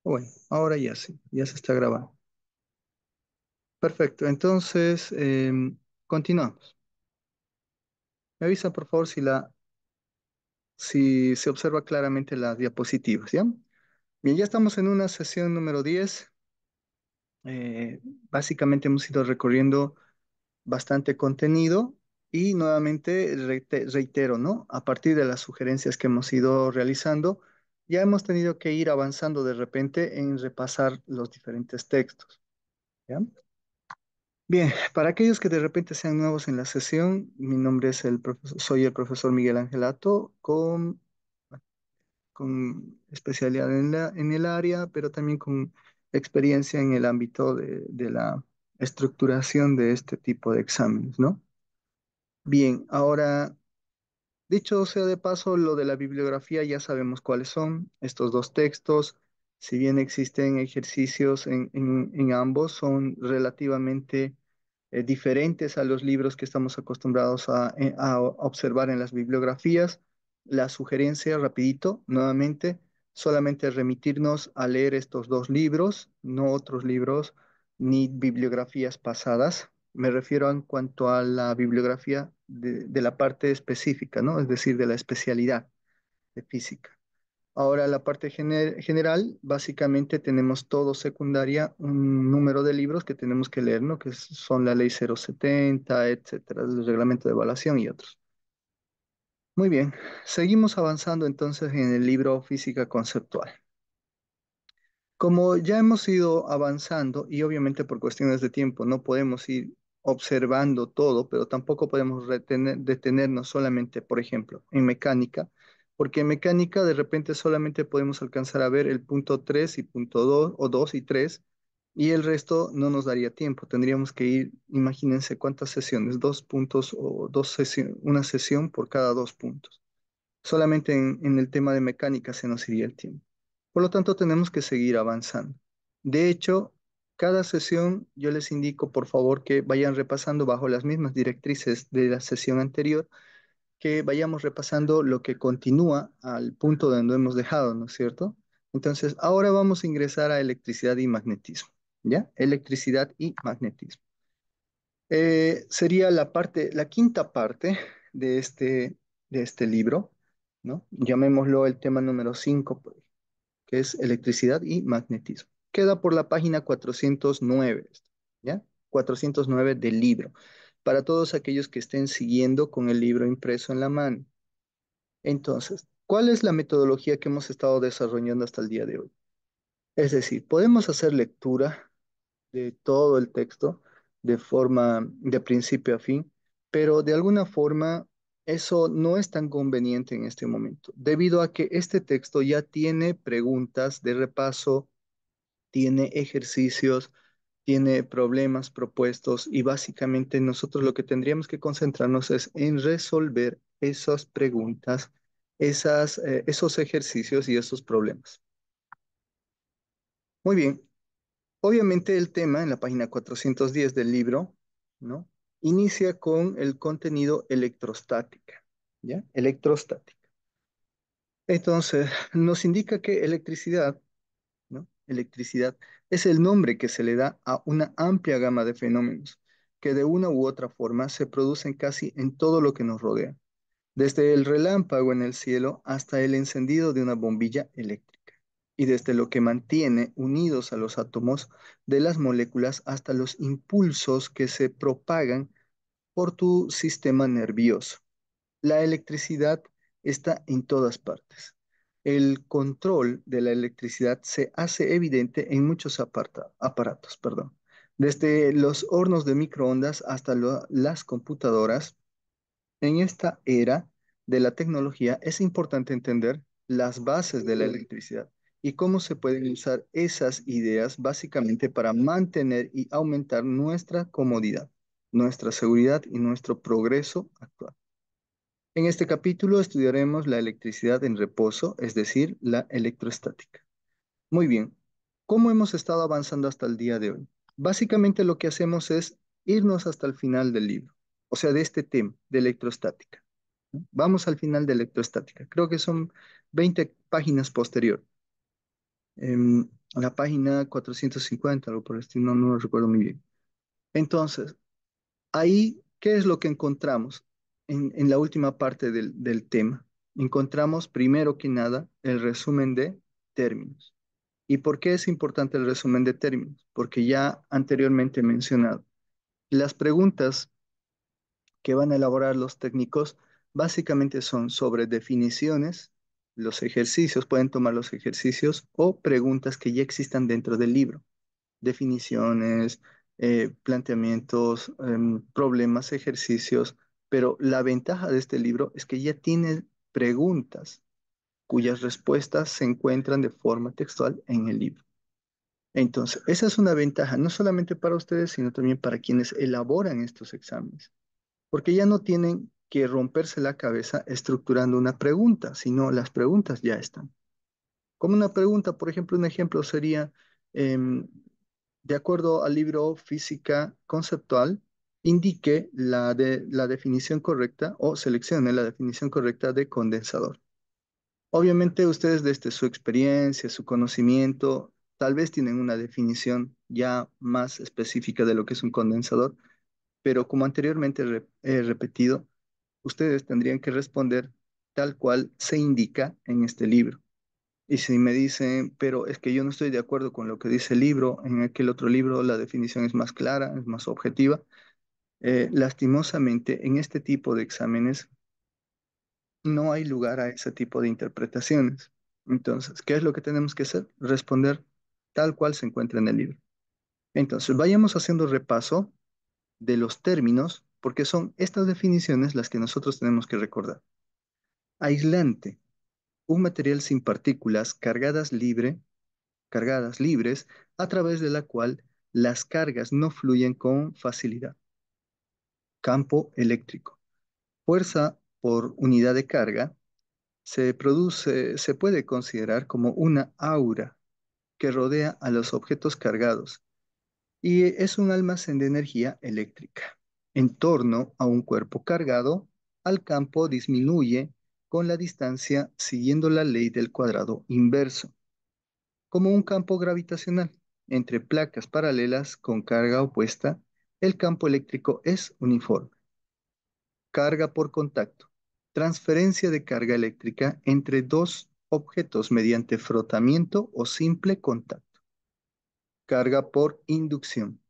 Bueno, ahora ya sí, ya se está grabando. Perfecto, entonces continuamos. Me avisa por favor si se observa claramente las diapositivas, ¿ya? Bien, ya estamos en una sesión número 10. Eh, Básicamente hemos ido recorriendo bastante contenido y nuevamente reitero, ¿no? A partir de las sugerencias que hemos ido realizando, ya hemos tenido que ir avanzando de repente en repasar los diferentes textos, ¿ya? Bien, para aquellos que de repente sean nuevos en la sesión, mi nombre es soy el profesor Miguel Angelato con especialidad en el área, pero también con experiencia en el ámbito de la estructuración de este tipo de exámenes, ¿no? Bien, ahora, dicho sea de paso, lo de la bibliografía ya sabemos cuáles son estos dos textos. Si bien existen ejercicios en ambos, son relativamente diferentes a los libros que estamos acostumbrados a observar en las bibliografías. La sugerencia, rapidito, nuevamente, solamente remitirnos a leer estos dos libros, no otros libros ni bibliografías pasadas. Me refiero en cuanto a la bibliografía de la parte específica, ¿no? Es decir, de la especialidad de física. Ahora, la parte general, básicamente tenemos todo secundaria, un número de libros que tenemos que leer, ¿no? Que son la ley 070, etcétera, el reglamento de evaluación y otros. Muy bien, seguimos avanzando entonces en el libro Física Conceptual. Como ya hemos ido avanzando y obviamente por cuestiones de tiempo no podemos ir observando todo, pero tampoco podemos detenernos solamente, por ejemplo, en mecánica, porque en mecánica de repente solamente podemos alcanzar a ver el punto 3 y punto 2 o 2 y 3 y el resto no nos daría tiempo. Tendríamos que ir, imagínense cuántas sesiones, dos puntos o una sesión por cada dos puntos. Solamente en el tema de mecánica se nos iría el tiempo. Por lo tanto, tenemos que seguir avanzando. De hecho, cada sesión yo les indico, por favor, que vayan repasando bajo las mismas directrices de la sesión anterior, que vayamos repasando lo que continúa al punto donde hemos dejado, ¿no es cierto? Entonces, ahora vamos a ingresar a electricidad y magnetismo, ¿ya? Electricidad y magnetismo. Sería la quinta parte de este libro, ¿no? Llamémoslo el tema número 5, pues, que es electricidad y magnetismo. Queda por la página 409, ¿ya? 409 del libro, para todos aquellos que estén siguiendo con el libro impreso en la mano. Entonces, ¿cuál es la metodología que hemos estado desarrollando hasta el día de hoy? Es decir, podemos hacer lectura de todo el texto de forma de principio a fin, pero de alguna forma eso no es tan conveniente en este momento, debido a que este texto ya tiene preguntas de repaso, tiene ejercicios, tiene problemas propuestos y básicamente nosotros lo que tendríamos que concentrarnos es en resolver esas preguntas, esos ejercicios y esos problemas. Muy bien. Obviamente el tema en la página 410 del libro, ¿no? Inicia con el contenido electrostática, ¿ya? Electrostática. Entonces, nos indica que electricidad, ¿no? Electricidad es el nombre que se le da a una amplia gama de fenómenos que de una u otra forma se producen casi en todo lo que nos rodea, desde el relámpago en el cielo hasta el encendido de una bombilla eléctrica, y desde lo que mantiene unidos a los átomos de las moléculas hasta los impulsos que se propagan por tu sistema nervioso. La electricidad está en todas partes. El control de la electricidad se hace evidente en muchos aparatos, perdón. Desde los hornos de microondas hasta las computadoras, en esta era de la tecnología es importante entender las bases de la electricidad y cómo se pueden usar esas ideas básicamente para mantener y aumentar nuestra comodidad, nuestra seguridad y nuestro progreso actual. En este capítulo estudiaremos la electricidad en reposo, es decir, la electrostática. Muy bien, ¿cómo hemos estado avanzando hasta el día de hoy? Básicamente lo que hacemos es irnos hasta el final del libro, o sea, de este tema, de electrostática, ¿no? Vamos al final de electrostática. Creo que son 20 páginas posterior. la página 450, algo por el estilo, no lo recuerdo muy bien. Entonces, ahí, ¿qué es lo que encontramos en la última parte del tema? Encontramos primero que nada el resumen de términos. ¿Y por qué es importante el resumen de términos? Porque ya anteriormente he mencionado, las preguntas que van a elaborar los técnicos básicamente son sobre definiciones, los ejercicios, pueden tomar los ejercicios o preguntas que ya existan dentro del libro, definiciones, planteamientos, problemas, ejercicios, pero la ventaja de este libro es que ya tiene preguntas cuyas respuestas se encuentran de forma textual en el libro. Entonces, esa es una ventaja, no solamente para ustedes, sino también para quienes elaboran estos exámenes, porque ya no tienen que romperse la cabeza estructurando una pregunta, sino las preguntas ya están. Como una pregunta, por ejemplo, un ejemplo sería, em, de acuerdo al libro Física Conceptual, indique la definición correcta o seleccione la definición correcta de condensador. Obviamente ustedes desde su experiencia, su conocimiento, tal vez tienen una definición ya más específica de lo que es un condensador, pero como anteriormente he repetido, ustedes tendrían que responder tal cual se indica en este libro. Y si me dicen, pero es que yo no estoy de acuerdo con lo que dice el libro, en aquel otro libro la definición es más clara, es más objetiva, lastimosamente en este tipo de exámenes no hay lugar a ese tipo de interpretaciones. Entonces, ¿qué es lo que tenemos que hacer? Responder tal cual se encuentra en el libro. Entonces, vayamos haciendo repaso de los términos, porque son estas definiciones las que nosotros tenemos que recordar. Aislante, un material sin partículas cargadas libres, a través de la cual las cargas no fluyen con facilidad. Campo eléctrico, fuerza por unidad de carga se puede considerar como una aura que rodea a los objetos cargados y es un almacén de energía eléctrica. En torno a un cuerpo cargado, al campo disminuye con la distancia siguiendo la ley del cuadrado inverso, como un campo gravitacional. Entre placas paralelas con carga opuesta, el campo eléctrico es uniforme. Carga por contacto. Transferencia de carga eléctrica entre dos objetos mediante frotamiento o simple contacto. Carga por inducción.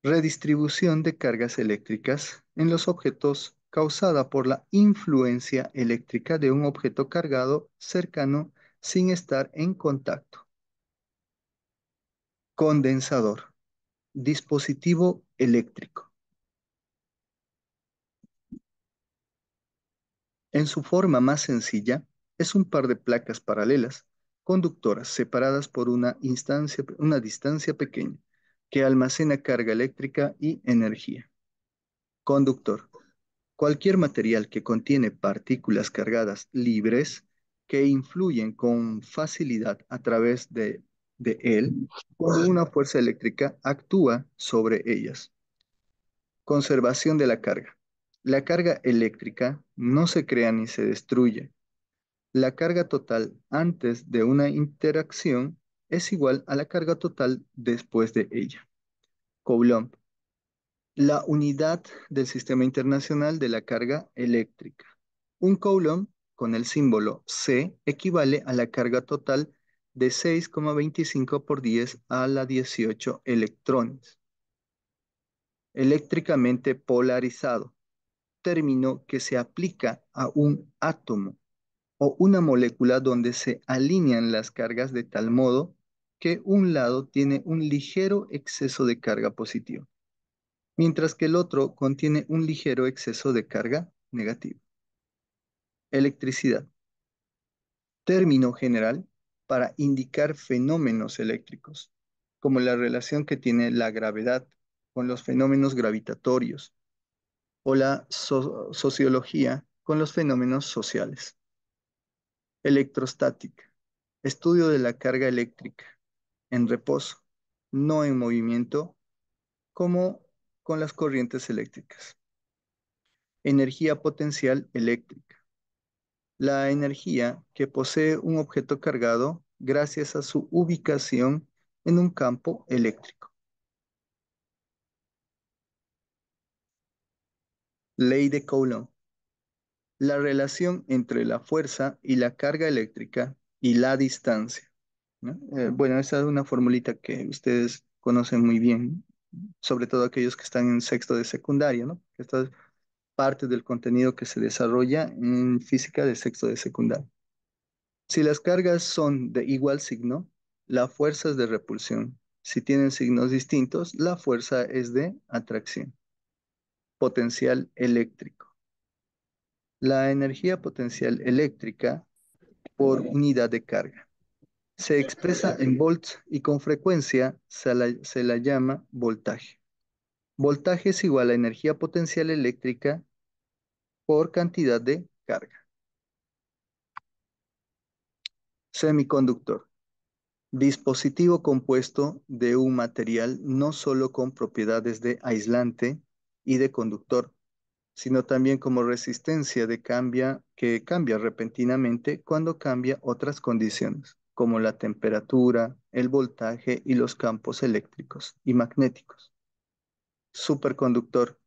Redistribución de cargas eléctricas en los objetos causada por la influencia eléctrica de un objeto cargado cercano sin estar en contacto. Condensador. Dispositivo eléctrico. En su forma más sencilla, es un par de placas paralelas, conductoras separadas por una distancia pequeña, que almacena carga eléctrica y energía. Conductor. Cualquier material que contiene partículas cargadas libres que influyen con facilidad a través de él cuando una fuerza eléctrica actúa sobre ellas. Conservación de la carga. La carga eléctrica no se crea ni se destruye. La carga total antes de una interacción es igual a la carga total después de ella. Coulomb, la unidad del Sistema Internacional de la Carga Eléctrica. Un Coulomb con el símbolo C equivale a la carga total de 6,25 por 10 a la 18 electrones. Eléctricamente polarizado, término que se aplica a un átomo o una molécula donde se alinean las cargas de tal modo que un lado tiene un ligero exceso de carga positiva, mientras que el otro contiene un ligero exceso de carga negativa. Electricidad, término general para indicar fenómenos eléctricos, como la relación que tiene la gravedad con los fenómenos gravitatorios o la sociología con los fenómenos sociales. Electrostática, estudio de la carga eléctrica en reposo, no en movimiento, como con las corrientes eléctricas. Energía potencial eléctrica, la energía que posee un objeto cargado gracias a su ubicación en un campo eléctrico. Ley de Coulomb. La relación entre la fuerza y la carga eléctrica y la distancia, ¿no? Bueno, esa es una formulita que ustedes conocen muy bien, sobre todo aquellos que están en sexto de secundaria, ¿no? Esta es parte del contenido que se desarrolla en física de sexto de secundaria. Si las cargas son de igual signo, la fuerza es de repulsión. Si tienen signos distintos, la fuerza es de atracción. Potencial eléctrico. La energía potencial eléctrica por unidad de carga se expresa en volts y con frecuencia se la llama voltaje. Voltaje es igual a energía potencial eléctrica por cantidad de carga. Semiconductor. Dispositivo compuesto de un material no solo con propiedades de aislante y de conductor, sino también como resistencia que cambia repentinamente cuando cambia otras condiciones, como la temperatura, el voltaje y los campos eléctricos y magnéticos. Superconductor,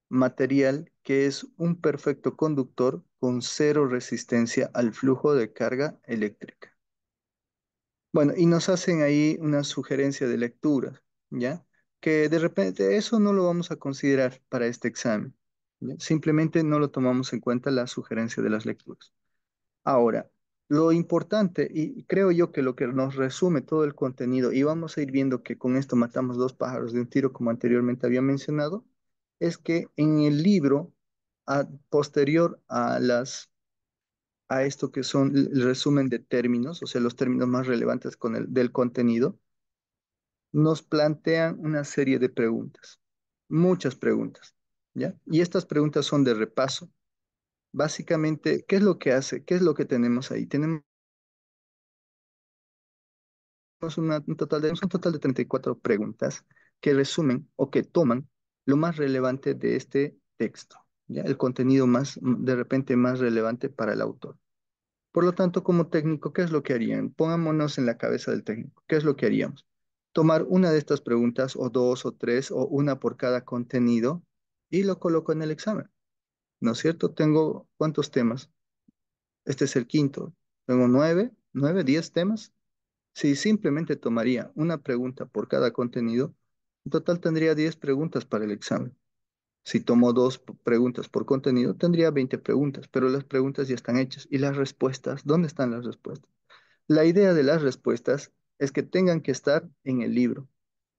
material que es un perfecto conductor con cero resistencia al flujo de carga eléctrica. Bueno, y nos hacen ahí una sugerencia de lectura, ¿ya? Que de repente eso no lo vamos a considerar para este examen, ¿ya? Simplemente no lo tomamos en cuenta la sugerencia de las lecturas. Ahora, lo importante, y creo yo que lo que nos resume todo el contenido, y vamos a ir viendo que con esto matamos dos pájaros de un tiro, como anteriormente había mencionado, es que en el libro, posterior a esto que son el resumen de términos, o sea, los términos más relevantes del contenido, nos plantean una serie de preguntas, muchas preguntas, ¿ya? Y estas preguntas son de repaso. Básicamente, ¿qué es lo que hace? ¿Qué es lo que tenemos ahí? Tenemos un total de 34 preguntas que resumen o que toman lo más relevante de este texto, ¿ya? El contenido más, de repente, más relevante para el autor. Por lo tanto, como técnico, ¿qué es lo que harían? Pongámonos en la cabeza del técnico. ¿Qué es lo que haríamos? Tomar una de estas preguntas, o dos, o tres, o una por cada contenido, y lo coloco en el examen. ¿No es cierto? Tengo, ¿cuántos temas? Este es el quinto. Tengo 10 temas. Si simplemente tomaría una pregunta por cada contenido, en total tendría 10 preguntas para el examen. Si tomo dos preguntas por contenido, tendría 20 preguntas, pero las preguntas ya están hechas. ¿Y las respuestas? ¿Dónde están las respuestas? La idea de las respuestas es que tengan que estar en el libro.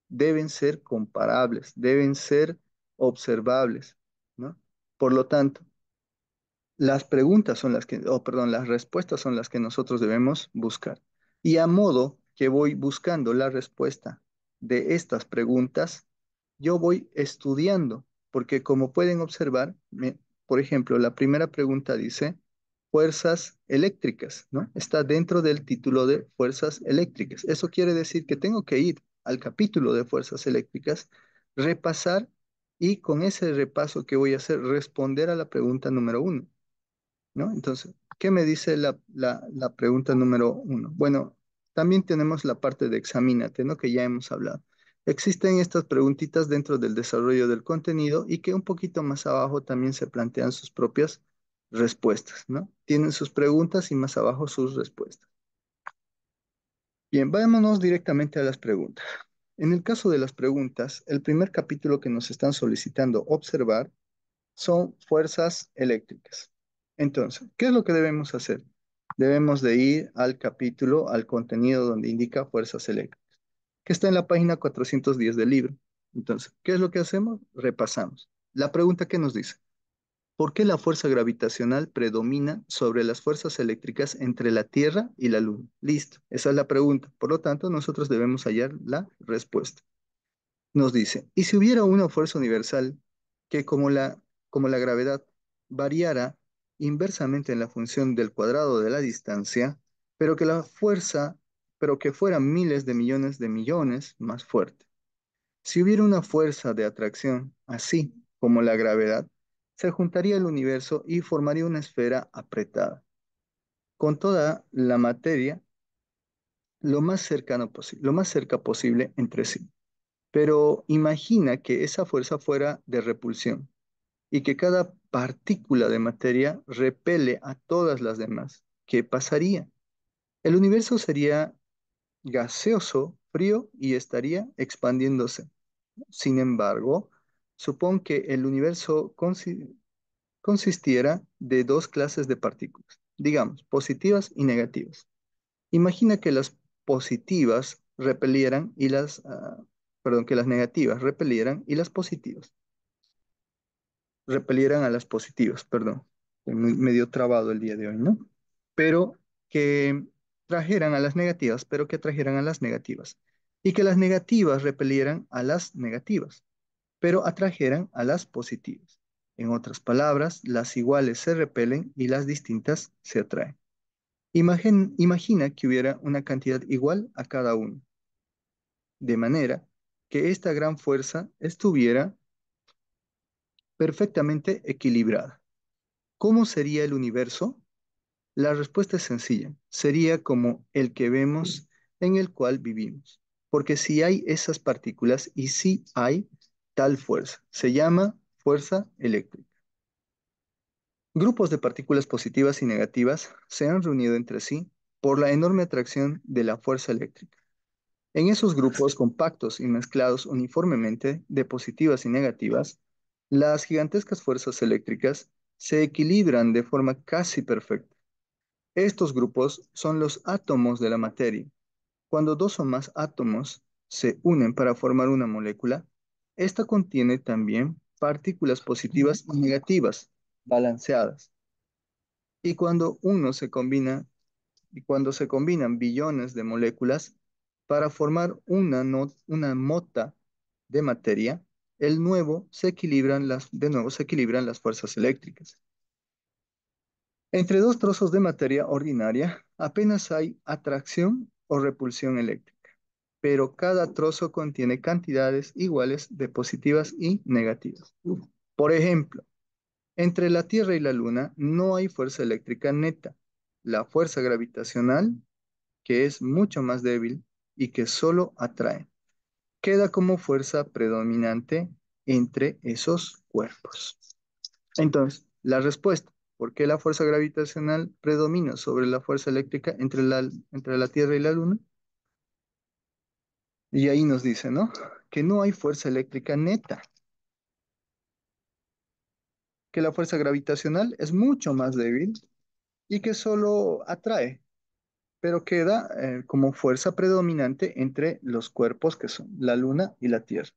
Deben ser comparables, deben ser observables, ¿no? Por lo tanto, las preguntas son las que, oh, perdón, las respuestas son las que nosotros debemos buscar. Y a modo que voy buscando la respuesta de estas preguntas, yo voy estudiando, porque como pueden observar, por ejemplo, la primera pregunta dice fuerzas eléctricas, ¿no? Está dentro del título de fuerzas eléctricas. Eso quiere decir que tengo que ir al capítulo de fuerzas eléctricas, repasar y con ese repaso que voy a hacer, responder a la pregunta número uno. ¿No? Entonces, ¿qué me dice la pregunta número uno? Bueno, también tenemos la parte de examínate, ¿no? Que ya hemos hablado. Existen estas preguntitas dentro del desarrollo del contenido y que un poquito más abajo también se plantean sus propias respuestas, ¿no? Tienen sus preguntas y más abajo sus respuestas. Bien, vámonos directamente a las preguntas. En el caso de las preguntas, el primer capítulo que nos están solicitando observar son fuerzas eléctricas. Entonces, ¿qué es lo que debemos hacer? Debemos de ir al capítulo, al contenido donde indica fuerzas eléctricas, que está en la página 410 del libro. Entonces, ¿qué es lo que hacemos? Repasamos. La pregunta que nos dice, ¿por qué la fuerza gravitacional predomina sobre las fuerzas eléctricas entre la Tierra y la Luna? Listo, esa es la pregunta. Por lo tanto, nosotros debemos hallar la respuesta. Nos dice, ¿y si hubiera una fuerza universal que como la gravedad variara inversamente en la función del cuadrado de la distancia, pero que la fuerza, pero que fuera miles de millones más fuerte? Si hubiera una fuerza de atracción así como la gravedad, se juntaría el universo y formaría una esfera apretada, con toda la materia lo más cercano posible, lo más cerca posible entre sí. Pero imagina que esa fuerza fuera de repulsión y que cada partícula de materia repele a todas las demás. ¿Qué pasaría? El universo sería gaseoso, frío y estaría expandiéndose. Sin embargo, supón que el universo consistiera de dos clases de partículas, digamos, positivas y negativas. Imagina que las positivas repelieran y perdón, que las negativas repelieran y las positivas repelieran a las positivas, perdón. Estoy medio trabado el día de hoy, ¿no? Pero que trajeran a las negativas, pero que atrajeran a las negativas. Y que las negativas repelieran a las negativas, pero atrajeran a las positivas. En otras palabras, las iguales se repelen y las distintas se atraen. Imagina que hubiera una cantidad igual a cada uno, de manera que esta gran fuerza estuviera perfectamente equilibrada. ¿Cómo sería el universo? La respuesta es sencilla. Sería como el que vemos en el cual vivimos. Porque si hay esas partículas y si hay tal fuerza, se llama fuerza eléctrica. Grupos de partículas positivas y negativas se han reunido entre sí por la enorme atracción de la fuerza eléctrica. En esos grupos compactos y mezclados uniformemente de positivas y negativas, las gigantescas fuerzas eléctricas se equilibran de forma casi perfecta. Estos grupos son los átomos de la materia. Cuando dos o más átomos se unen para formar una molécula, esta contiene también partículas positivas y negativas, balanceadas. Y cuando se combinan billones de moléculas para formar una mota de materia, de nuevo se equilibran las fuerzas eléctricas. Entre dos trozos de materia ordinaria apenas hay atracción o repulsión eléctrica, pero cada trozo contiene cantidades iguales de positivas y negativas. Por ejemplo, entre la Tierra y la Luna no hay fuerza eléctrica neta. La fuerza gravitacional, que es mucho más débil y que solo atrae, queda como fuerza predominante entre esos cuerpos. Entonces, la respuesta, ¿por qué la fuerza gravitacional predomina sobre la fuerza eléctrica entre la Tierra y la Luna? Y ahí nos dice, ¿no? Que no hay fuerza eléctrica neta, que la fuerza gravitacional es mucho más débil y que solo atrae, pero queda como fuerza predominante entre los cuerpos que son la Luna y la Tierra.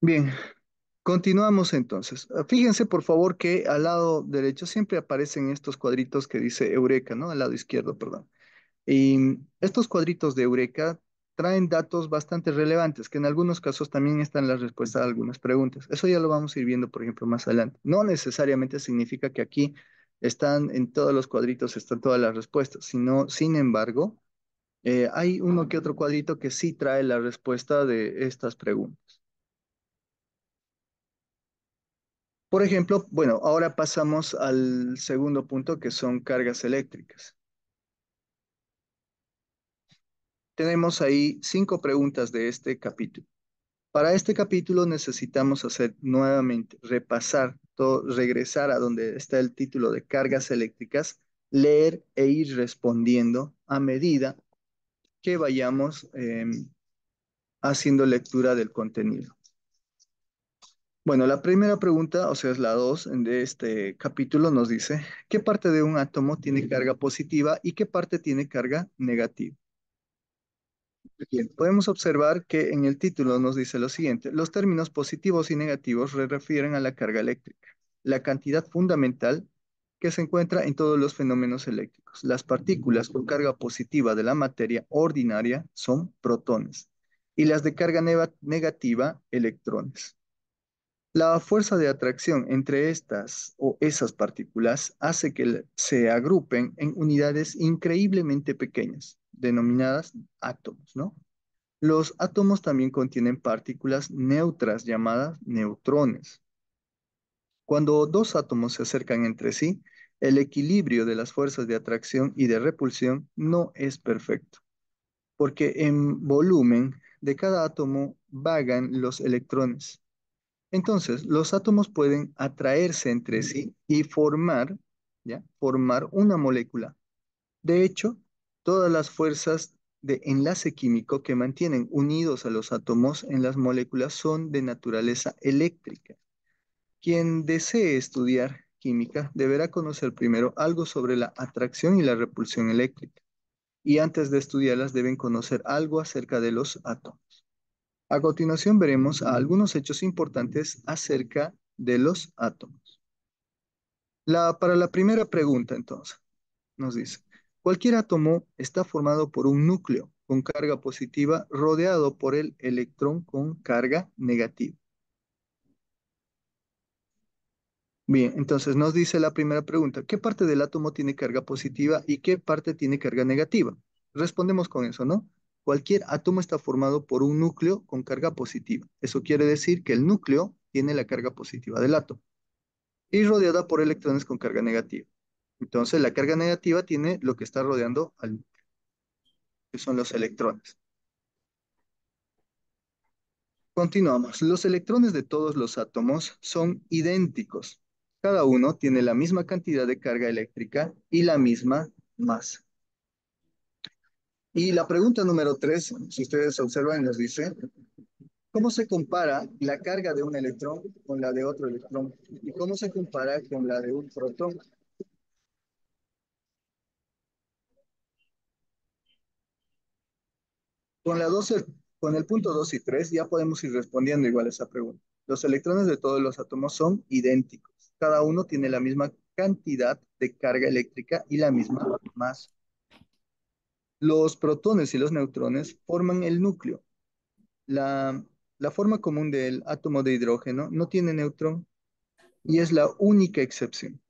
Bien, continuamos entonces. Fíjense por favor que al lado derecho siempre aparecen estos cuadritos que dice Eureka, ¿no? Al lado izquierdo, perdón. Y estos cuadritos de Eureka traen datos bastante relevantes, que en algunos casos también están las respuestas a algunas preguntas. Eso ya lo vamos a ir viendo, por ejemplo, más adelante. No necesariamente significa que aquí están en todos los cuadritos, están todas las respuestas, sino, sin embargo, hay uno que otro cuadrito que sí trae la respuesta de estas preguntas. Por ejemplo, bueno, ahora pasamos al segundo punto, que son cargas eléctricas. Tenemos ahí 5 preguntas de este capítulo. Para este capítulo necesitamos hacer nuevamente, repasar, regresar a donde está el título de cargas eléctricas, leer e ir respondiendo a medida que vayamos haciendo lectura del contenido. Bueno, la primera pregunta, o sea, es la 2 de este capítulo, nos dice, ¿qué parte de un átomo tiene carga positiva y qué parte tiene carga negativa? Bien, podemos observar que en el título nos dice lo siguiente: los términos positivos y negativos se refieren a la carga eléctrica, la cantidad fundamental que se encuentra en todos los fenómenos eléctricos. Las partículas con carga positiva de la materia ordinaria son protones y las de carga negativa, electrones. La fuerza de atracción entre estas o esas partículas hace que se agrupen en unidades increíblemente pequeñas, denominadas átomos, ¿no? Los átomos también contienen partículas neutras llamadas neutrones. Cuando dos átomos se acercan entre sí, el equilibrio de las fuerzas de atracción y de repulsión no es perfecto, porque en volumen de cada átomo vagan los electrones. Entonces, los átomos pueden atraerse entre sí y formar, ¿ya? Formar una molécula. De hecho, todas las fuerzas de enlace químico que mantienen unidos a los átomos en las moléculas son de naturaleza eléctrica. Quien desee estudiar química deberá conocer primero algo sobre la atracción y la repulsión eléctrica, y antes de estudiarlas deben conocer algo acerca de los átomos. A continuación veremos algunos hechos importantes acerca de los átomos. Para la primera pregunta, entonces, nos dice, cualquier átomo está formado por un núcleo con carga positiva rodeado por el electrón con carga negativa. Bien, entonces nos dice la primera pregunta, ¿qué parte del átomo tiene carga positiva y qué parte tiene carga negativa? Respondemos con eso, ¿no? Cualquier átomo está formado por un núcleo con carga positiva. Eso quiere decir que el núcleo tiene la carga positiva del átomo y rodeada por electrones con carga negativa. Entonces, la carga negativa tiene lo que está rodeando al núcleo, que son los electrones. Continuamos. Los electrones de todos los átomos son idénticos. Cada uno tiene la misma cantidad de carga eléctrica y la misma masa. Y la pregunta número 3, si ustedes observan, nos dice, ¿cómo se compara la carga de un electrón con la de otro electrón? ¿Y cómo se compara con la de un protón? Con la 12, con el punto 2 y 3 ya podemos ir respondiendo igual a esa pregunta. Los electrones de todos los átomos son idénticos. Cada uno tiene la misma cantidad de carga eléctrica y la misma masa. Los protones y los neutrones forman el núcleo. La, la forma común del átomo de hidrógeno no tiene neutrón y es la única excepción.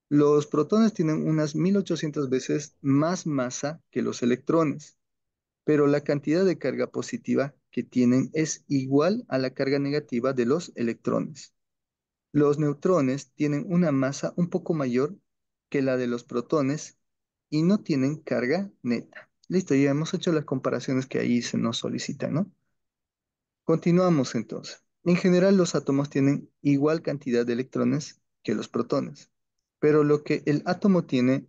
Los protones tienen unas 1800 veces más masa que los electrones, pero la cantidad de carga positiva que tienen es igual a la carga negativa de los electrones. Los neutrones tienen una masa un poco mayor que la de los protones y no tienen carga neta. Listo, ya hemos hecho las comparaciones que ahí se nos solicitan, ¿no? Continuamos entonces. En general, los átomos tienen igual cantidad de electrones que los protones, pero lo que el átomo tiene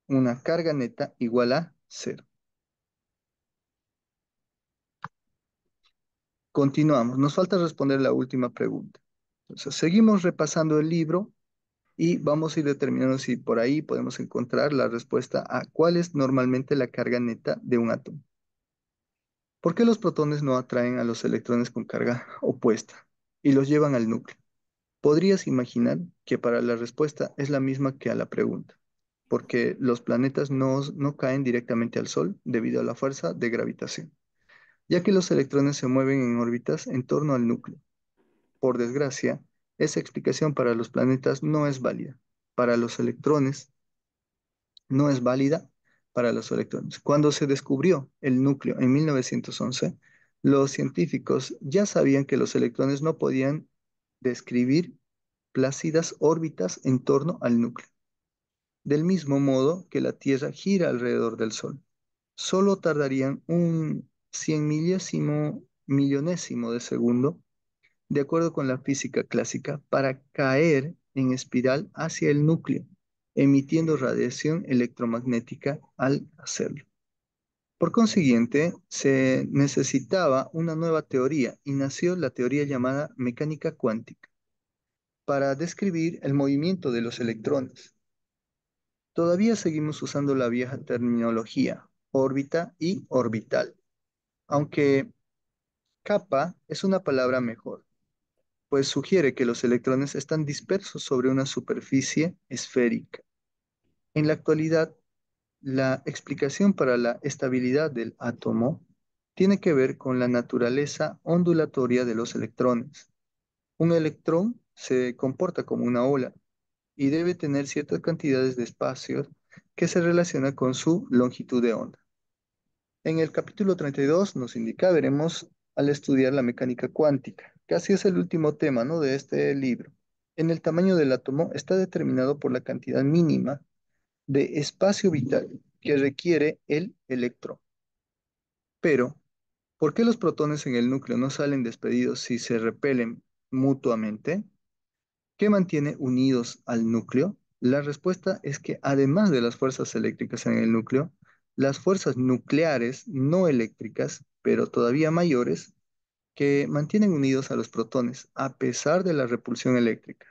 una carga neta igual a cero. Continuamos. Nos falta responder la última pregunta. Entonces, seguimos repasando el libro y vamos a ir determinando si por ahí podemos encontrar la respuesta a cuál es normalmente la carga neta de un átomo. ¿Por qué los protones no atraen a los electrones con carga opuesta y los llevan al núcleo? Podrías imaginar que para la respuesta es la misma que a la pregunta, porque los planetas no caen directamente al Sol debido a la fuerza de gravitación, ya que los electrones se mueven en órbitas en torno al núcleo. Por desgracia, esa explicación para los planetas no es válida. Para los electrones, no es válida para los electrones. Cuando se descubrió el núcleo en 1911, los científicos ya sabían que los electrones no podían describir plácidas órbitas en torno al núcleo, del mismo modo que la Tierra gira alrededor del Sol. Solo tardarían un 100 milésimo, millonésimo de segundo, de acuerdo con la física clásica, para caer en espiral hacia el núcleo, emitiendo radiación electromagnética al hacerlo. Por consiguiente, se necesitaba una nueva teoría y nació la teoría llamada mecánica cuántica para describir el movimiento de los electrones. Todavía seguimos usando la vieja terminología, órbita y orbital, aunque capa es una palabra mejor, pues sugiere que los electrones están dispersos sobre una superficie esférica. En la actualidad, la explicación para la estabilidad del átomo tiene que ver con la naturaleza ondulatoria de los electrones. Un electrón se comporta como una ola y debe tener ciertas cantidades de espacio que se relaciona con su longitud de onda. En el capítulo 32 nos indica, veremos al estudiar la mecánica cuántica. Casi es el último tema, ¿no?, de este libro. en el tamaño del átomo está determinado por la cantidad mínima de espacio vital que requiere el electrón. Pero, ¿por qué los protones en el núcleo no salen despedidos si se repelen mutuamente? ¿Qué mantiene unidos al núcleo? La respuesta es que además de las fuerzas eléctricas en el núcleo, las fuerzas nucleares no eléctricas, pero todavía mayores, que mantienen unidos a los protones a pesar de la repulsión eléctrica.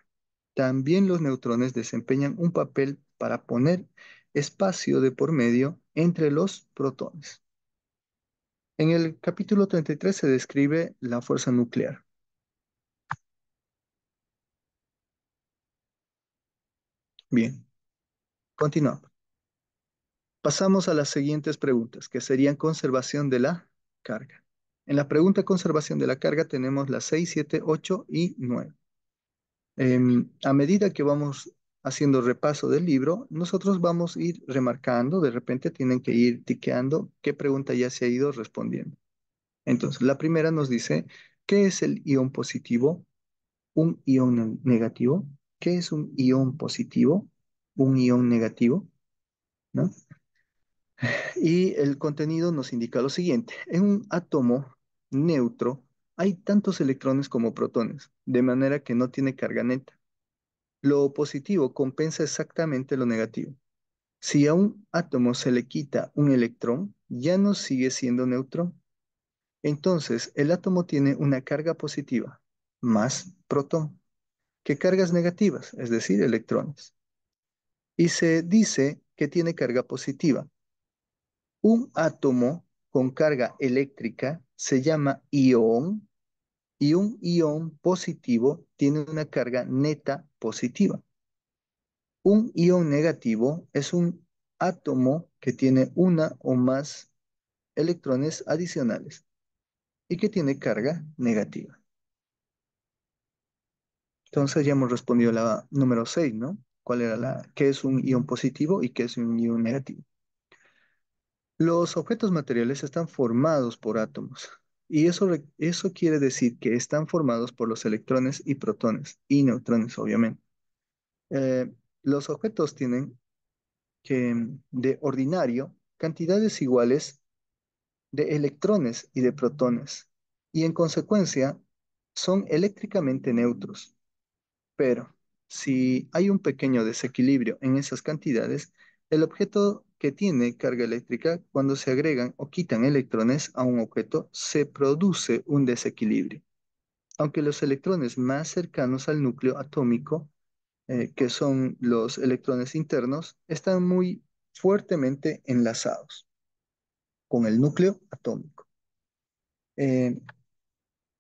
También los neutrones desempeñan un papel para poner espacio de por medio entre los protones. En el capítulo 33 se describe la fuerza nuclear. Bien, continuamos. Pasamos a las siguientes preguntas, que serían conservación de la carga. En la pregunta conservación de la carga tenemos las 6, 7, 8 y 9. A medida que vamos haciendo repaso del libro, nosotros vamos a ir remarcando, de repente tienen que ir tiqueando qué pregunta ya se ha ido respondiendo. Entonces, la primera nos dice, ¿qué es el ion positivo? ¿Un ion negativo? ¿Qué es un ion positivo? ¿Un ion negativo? ¿No? Y el contenido nos indica lo siguiente. En un átomo neutro hay tantos electrones como protones, de manera que no tiene carga neta. Lo positivo compensa exactamente lo negativo. Si a un átomo se le quita un electrón, ya no sigue siendo neutrón. Entonces, el átomo tiene una carga positiva más protón que cargas negativas, es decir, electrones. Y se dice que tiene carga positiva. Un átomo con carga eléctrica se llama ión y un ión positivo tiene una carga neta positiva. Un ión negativo es un átomo que tiene una o más electrones adicionales y que tiene carga negativa. Entonces ya hemos respondido la número 6, ¿no? ¿Cuál era qué es un ión positivo y qué es un ión negativo? Los objetos materiales están formados por átomos y eso quiere decir que están formados por los electrones y protones y neutrones, obviamente. Eh, los objetos tienen de ordinario, cantidades iguales de electrones y de protones, y en consecuencia son eléctricamente neutros. Pero si hay un pequeño desequilibrio en esas cantidades, el objeto que tiene carga eléctrica, cuando se agregan o quitan electrones a un objeto, se produce un desequilibrio. Aunque los electrones más cercanos al núcleo atómico, que son los electrones internos, están muy fuertemente enlazados con el núcleo atómico. Eh,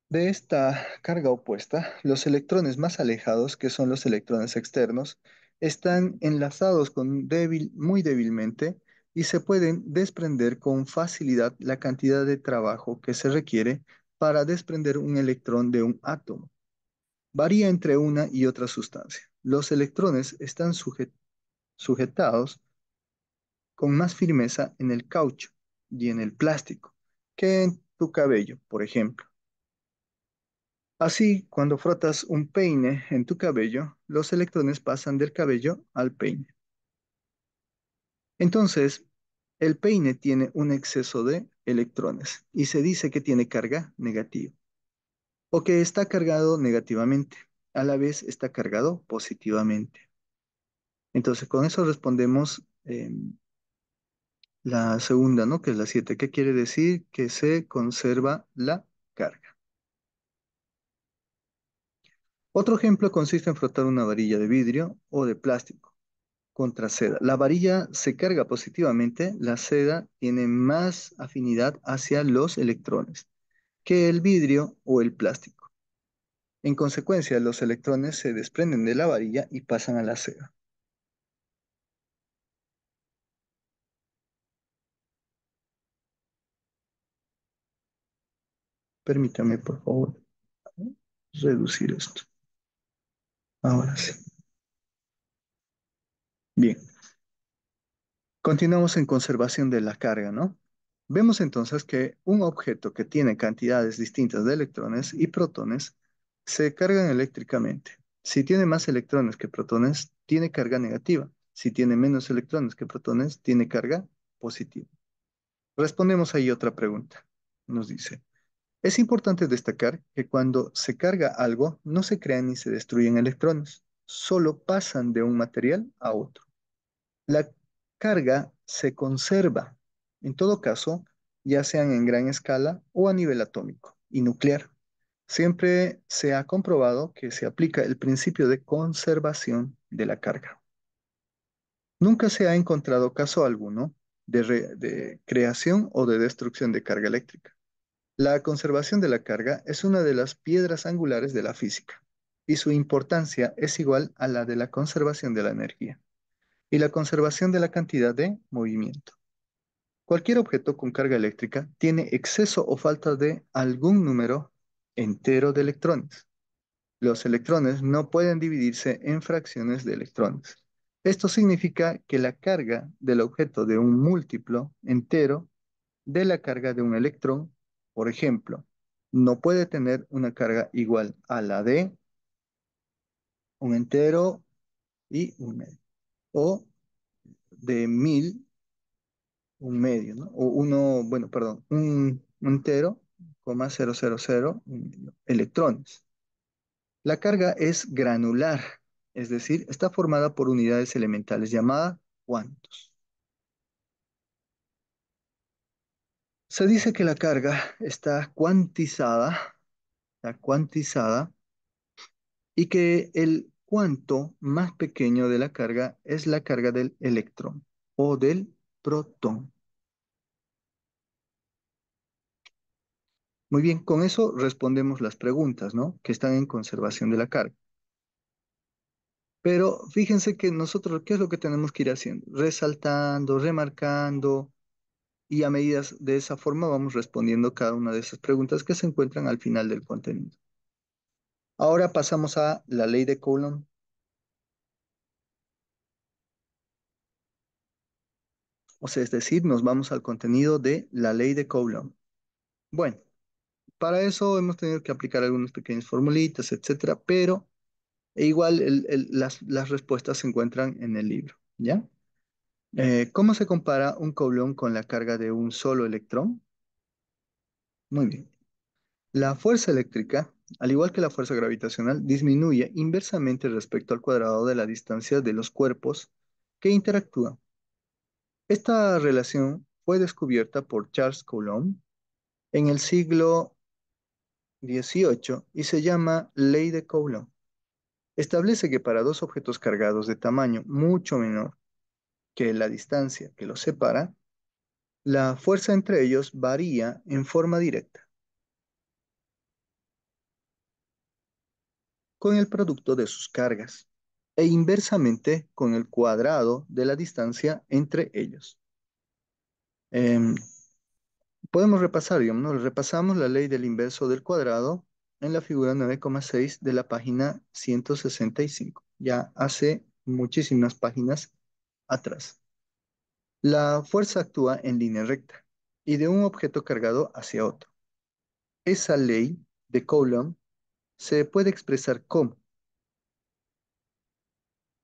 de esta carga opuesta, los electrones más alejados, que son los electrones externos, están enlazados muy débilmente y se pueden desprender con facilidad la cantidad de trabajo que se requiere para desprender un electrón de un átomo. Varía entre una y otra sustancia. Los electrones están sujetados con más firmeza en el caucho y en el plástico que en tu cabello, por ejemplo. Así, cuando frotas un peine en tu cabello, los electrones pasan del cabello al peine. Entonces, el peine tiene un exceso de electrones y se dice que tiene carga negativa o que está cargado negativamente. A la vez está cargado positivamente. Entonces, con eso respondemos la segunda, ¿no? Que es la 7. ¿Qué quiere decir? Que se conserva la carga. Otro ejemplo consiste en frotar una varilla de vidrio o de plástico contra seda. La varilla se carga positivamente, la seda tiene más afinidad hacia los electrones que el vidrio o el plástico. En consecuencia, los electrones se desprenden de la varilla y pasan a la seda. Permítame, por favor, reducir esto. Ahora sí. Bien, continuamos en conservación de la carga, ¿no? Vemos entonces que un objeto que tiene cantidades distintas de electrones y protones se cargan eléctricamente. Si tiene más electrones que protones, tiene carga negativa. Si tiene menos electrones que protones, tiene carga positiva. Respondemos ahí otra pregunta. Nos dice, es importante destacar que cuando se carga algo, no se crean ni se destruyen electrones, solo pasan de un material a otro. La carga se conserva, en todo caso, ya sean en gran escala o a nivel atómico y nuclear. Siempre se ha comprobado que se aplica el principio de conservación de la carga. Nunca se ha encontrado caso alguno de creación o de destrucción de carga eléctrica. La conservación de la carga es una de las piedras angulares de la física y su importancia es igual a la de la conservación de la energía y la conservación de la cantidad de movimiento. Cualquier objeto con carga eléctrica tiene exceso o falta de algún número entero de electrones. Los electrones no pueden dividirse en fracciones de electrones. Esto significa que la carga del objeto de un múltiplo entero de la carga de un electrón, por ejemplo, no puede tener una carga igual a la de un entero y un medio, o de 1000 un medio, ¿no? O uno, bueno, perdón, un entero, coma 000, un medio, electrones. La carga es granular, es decir, está formada por unidades elementales llamadas cuantos. Se dice que la carga está cuantizada y que el cuanto más pequeño de la carga es la carga del electrón o del protón. Muy bien, con eso respondemos las preguntas, ¿no? Que están en conservación de la carga. Pero fíjense que nosotros, ¿qué es lo que tenemos que ir haciendo? Resaltando, remarcando, y a medida de esa forma vamos respondiendo cada una de esas preguntas que se encuentran al final del contenido. Ahora pasamos a la ley de Coulomb, o sea, es decir, nos vamos al contenido de la ley de Coulomb. Bueno, para eso hemos tenido que aplicar algunas pequeñas formulitas, etcétera, pero igual las respuestas se encuentran en el libro, ¿ya? ¿Cómo se compara un Coulomb con la carga de un solo electrón? Muy bien. La fuerza eléctrica, al igual que la fuerza gravitacional, disminuye inversamente respecto al cuadrado de la distancia de los cuerpos que interactúan. Esta relación fue descubierta por Charles Coulomb en el siglo XVIII y se llama Ley de Coulomb. Establece que para dos objetos cargados de tamaño mucho menor que la distancia que los separa, la fuerza entre ellos varía en forma directa con el producto de sus cargas e inversamente con el cuadrado de la distancia entre ellos. Em, Podemos repasar, digamos, ¿no? Repasamos la ley del inverso del cuadrado en la figura 9,6 de la página 165, ya hace muchísimas páginas atrás. La fuerza actúa en línea recta y de un objeto cargado hacia otro. Esa ley de Coulomb se puede expresar como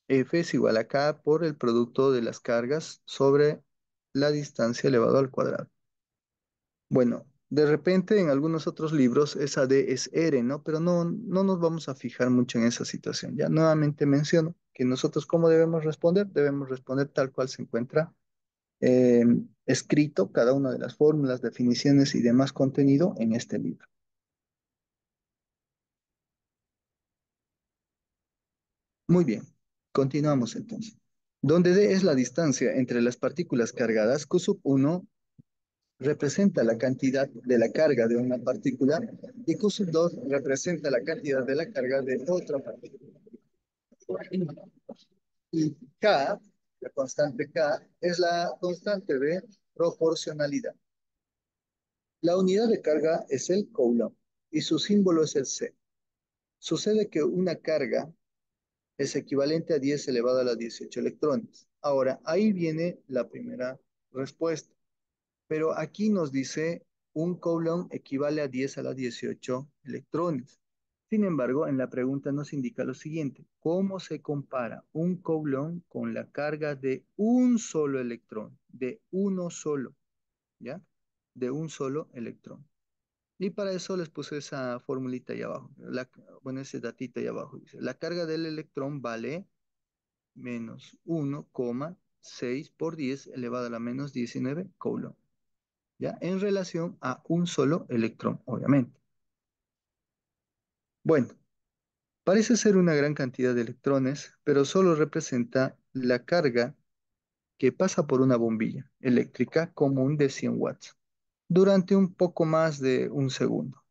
F es igual a K por el producto de las cargas sobre la distancia elevado al cuadrado. Bueno, de repente en algunos otros libros esa D es R, ¿no? Pero no nos vamos a fijar mucho en esa situación. Ya nuevamente menciono que nosotros cómo debemos responder tal cual se encuentra eh, escrito cada una de las fórmulas, definiciones y demás contenido en este libro. Muy bien, continuamos entonces. Donde D es la distancia entre las partículas cargadas, Q sub 1 representa la cantidad de la carga de una partícula y Q sub 2 representa la cantidad de la carga de otra partícula. Y K, la constante K, es la constante de proporcionalidad. La unidad de carga es el Coulomb y su símbolo es el C. Sucede que una carga es equivalente a 10 elevado a la 18 electrones. Ahora, ahí viene la primera respuesta. Pero aquí nos dice un Coulomb equivale a 10 a la 18 electrones. Sin embargo, en la pregunta nos indica lo siguiente: ¿cómo se compara un coulomb con la carga de un solo electrón? De uno solo, ¿ya? De un solo electrón. Y para eso les puse esa formulita ahí abajo, bueno, ese datito ahí abajo. Dice, la carga del electrón vale menos 1,6 por 10 elevado a la menos 19 coulomb, ¿ya? En relación a un solo electrón, obviamente. Bueno, parece ser una gran cantidad de electrones, pero solo representa la carga que pasa por una bombilla eléctrica común de 100 watts durante un poco más de un segundo.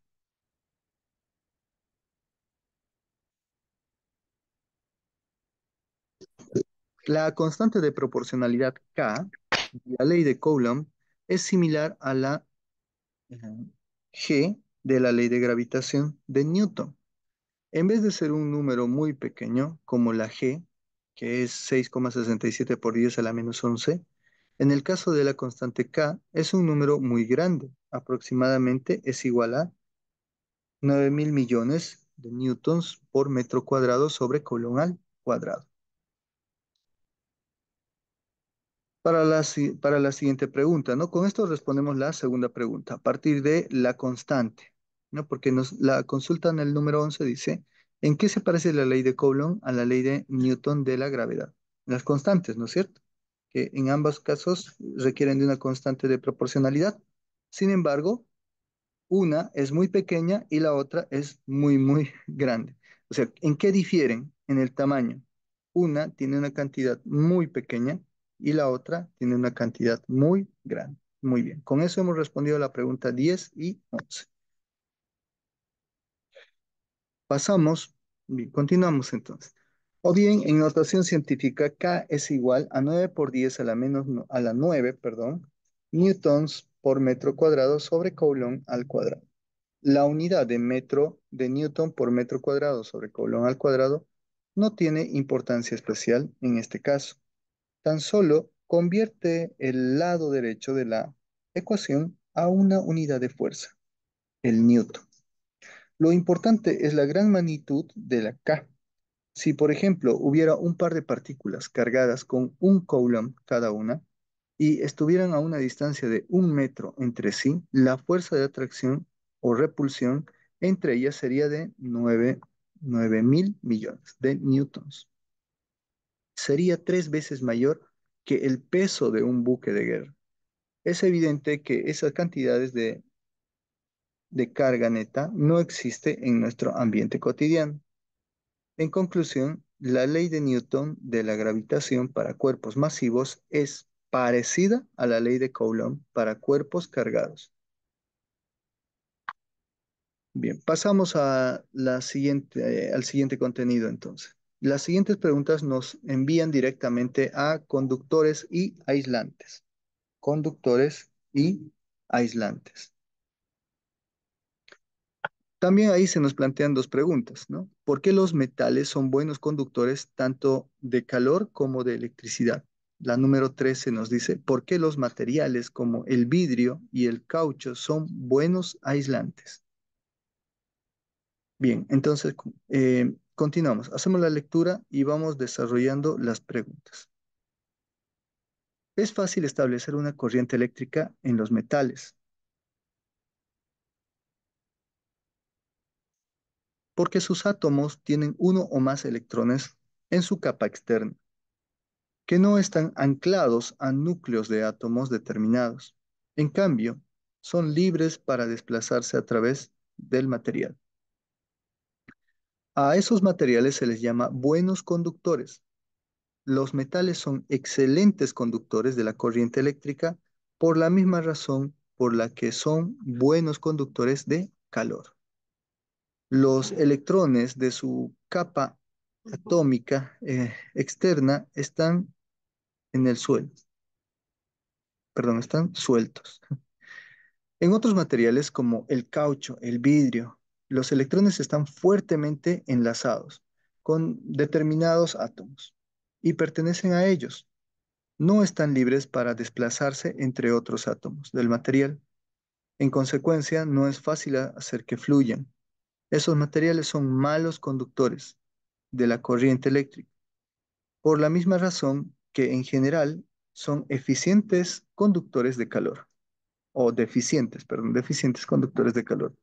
La constante de proporcionalidad K, la ley de Coulomb, es similar a la eh, G de la ley de gravitación de Newton. En vez de ser un número muy pequeño, como la G, que es 6,67 por 10 a la menos 11, en el caso de la constante K es un número muy grande, aproximadamente es igual a 9.000 millones de newtons por metro cuadrado sobre coulomb al cuadrado. Para la siguiente pregunta, ¿no? Con esto respondemos la segunda pregunta, a partir de la constante, ¿no? Porque la consulta en el número 11 dice, ¿en qué se parece la ley de Coulomb a la ley de Newton de la gravedad? Las constantes, ¿no es cierto? Que en ambos casos requieren de una constante de proporcionalidad. Sin embargo, una es muy pequeña y la otra es muy, muy grande. O sea, ¿en qué difieren? En el tamaño. Una tiene una cantidad muy pequeña y la otra tiene una cantidad muy grande. Muy bien. Con eso hemos respondido a la pregunta 10 y 11. Pasamos, bien, continuamos entonces. O bien, en notación científica, K es igual a 9 por 10 a la menos, a la 9, perdón, newtons por metro cuadrado sobre Coulomb al cuadrado. La unidad de metro de Newton por metro cuadrado sobre Coulomb al cuadrado no tiene importancia especial en este caso. Tan solo convierte el lado derecho de la ecuación a una unidad de fuerza, el Newton. Lo importante es la gran magnitud de la K. Si, por ejemplo, hubiera un par de partículas cargadas con un Coulomb cada una y estuvieran a una distancia de 1 metro entre sí, la fuerza de atracción o repulsión entre ellas sería de 9.000 millones de newtons. Sería 3 veces mayor que el peso de un buque de guerra. Es evidente que esas cantidades de carga neta no existe en nuestro ambiente cotidiano. En conclusión, la ley de Newton de la gravitación para cuerpos masivos es parecida a la ley de Coulomb para cuerpos cargados. Bien, pasamos a al siguiente contenido entonces. Las siguientes preguntas nos envían directamente a conductores y aislantes. Conductores y aislantes. También ahí se nos plantean dos preguntas, ¿no? ¿Por qué los metales son buenos conductores tanto de calor como de electricidad? La número 13 nos dice, ¿por qué los materiales como el vidrio y el caucho son buenos aislantes? Bien, entonces continuamos. Hacemos la lectura y vamos desarrollando las preguntas. Es fácil establecer una corriente eléctrica en los metales porque sus átomos tienen uno o más electrones en su capa externa, que no están anclados a núcleos de átomos determinados. En cambio, son libres para desplazarse a través del material. A esos materiales se les llama buenos conductores. Los metales son excelentes conductores de la corriente eléctrica por la misma razón por la que son buenos conductores de calor. Los electrones de su capa atómica externa están en el suelo, perdón, están sueltos. En otros materiales como el caucho, el vidrio, los electrones están fuertemente enlazados con determinados átomos y pertenecen a ellos. No están libres para desplazarse entre otros átomos del material. En consecuencia, no es fácil hacer que fluyan. Esos materiales son malos conductores de la corriente eléctrica, por la misma razón que en general son eficientes conductores de calor, o deficientes, perdón, deficientes conductores de calor.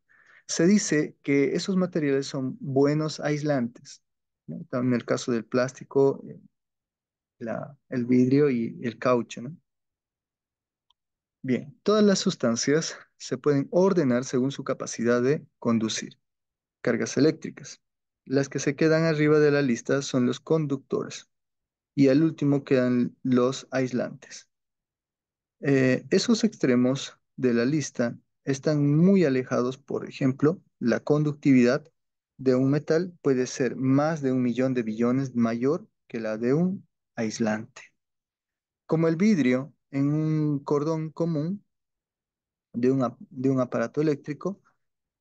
Se dice que esos materiales son buenos aislantes, ¿no? En el caso del plástico, el vidrio y el caucho, ¿no? Bien, todas las sustancias se pueden ordenar según su capacidad de conducir cargas eléctricas. Las que se quedan arriba de la lista son los conductores y al último quedan los aislantes. Esos extremos de la lista están muy alejados. Por ejemplo, la conductividad de un metal puede ser más de 1 millón de billones mayor que la de un aislante. Como el vidrio en un cordón común de un aparato eléctrico,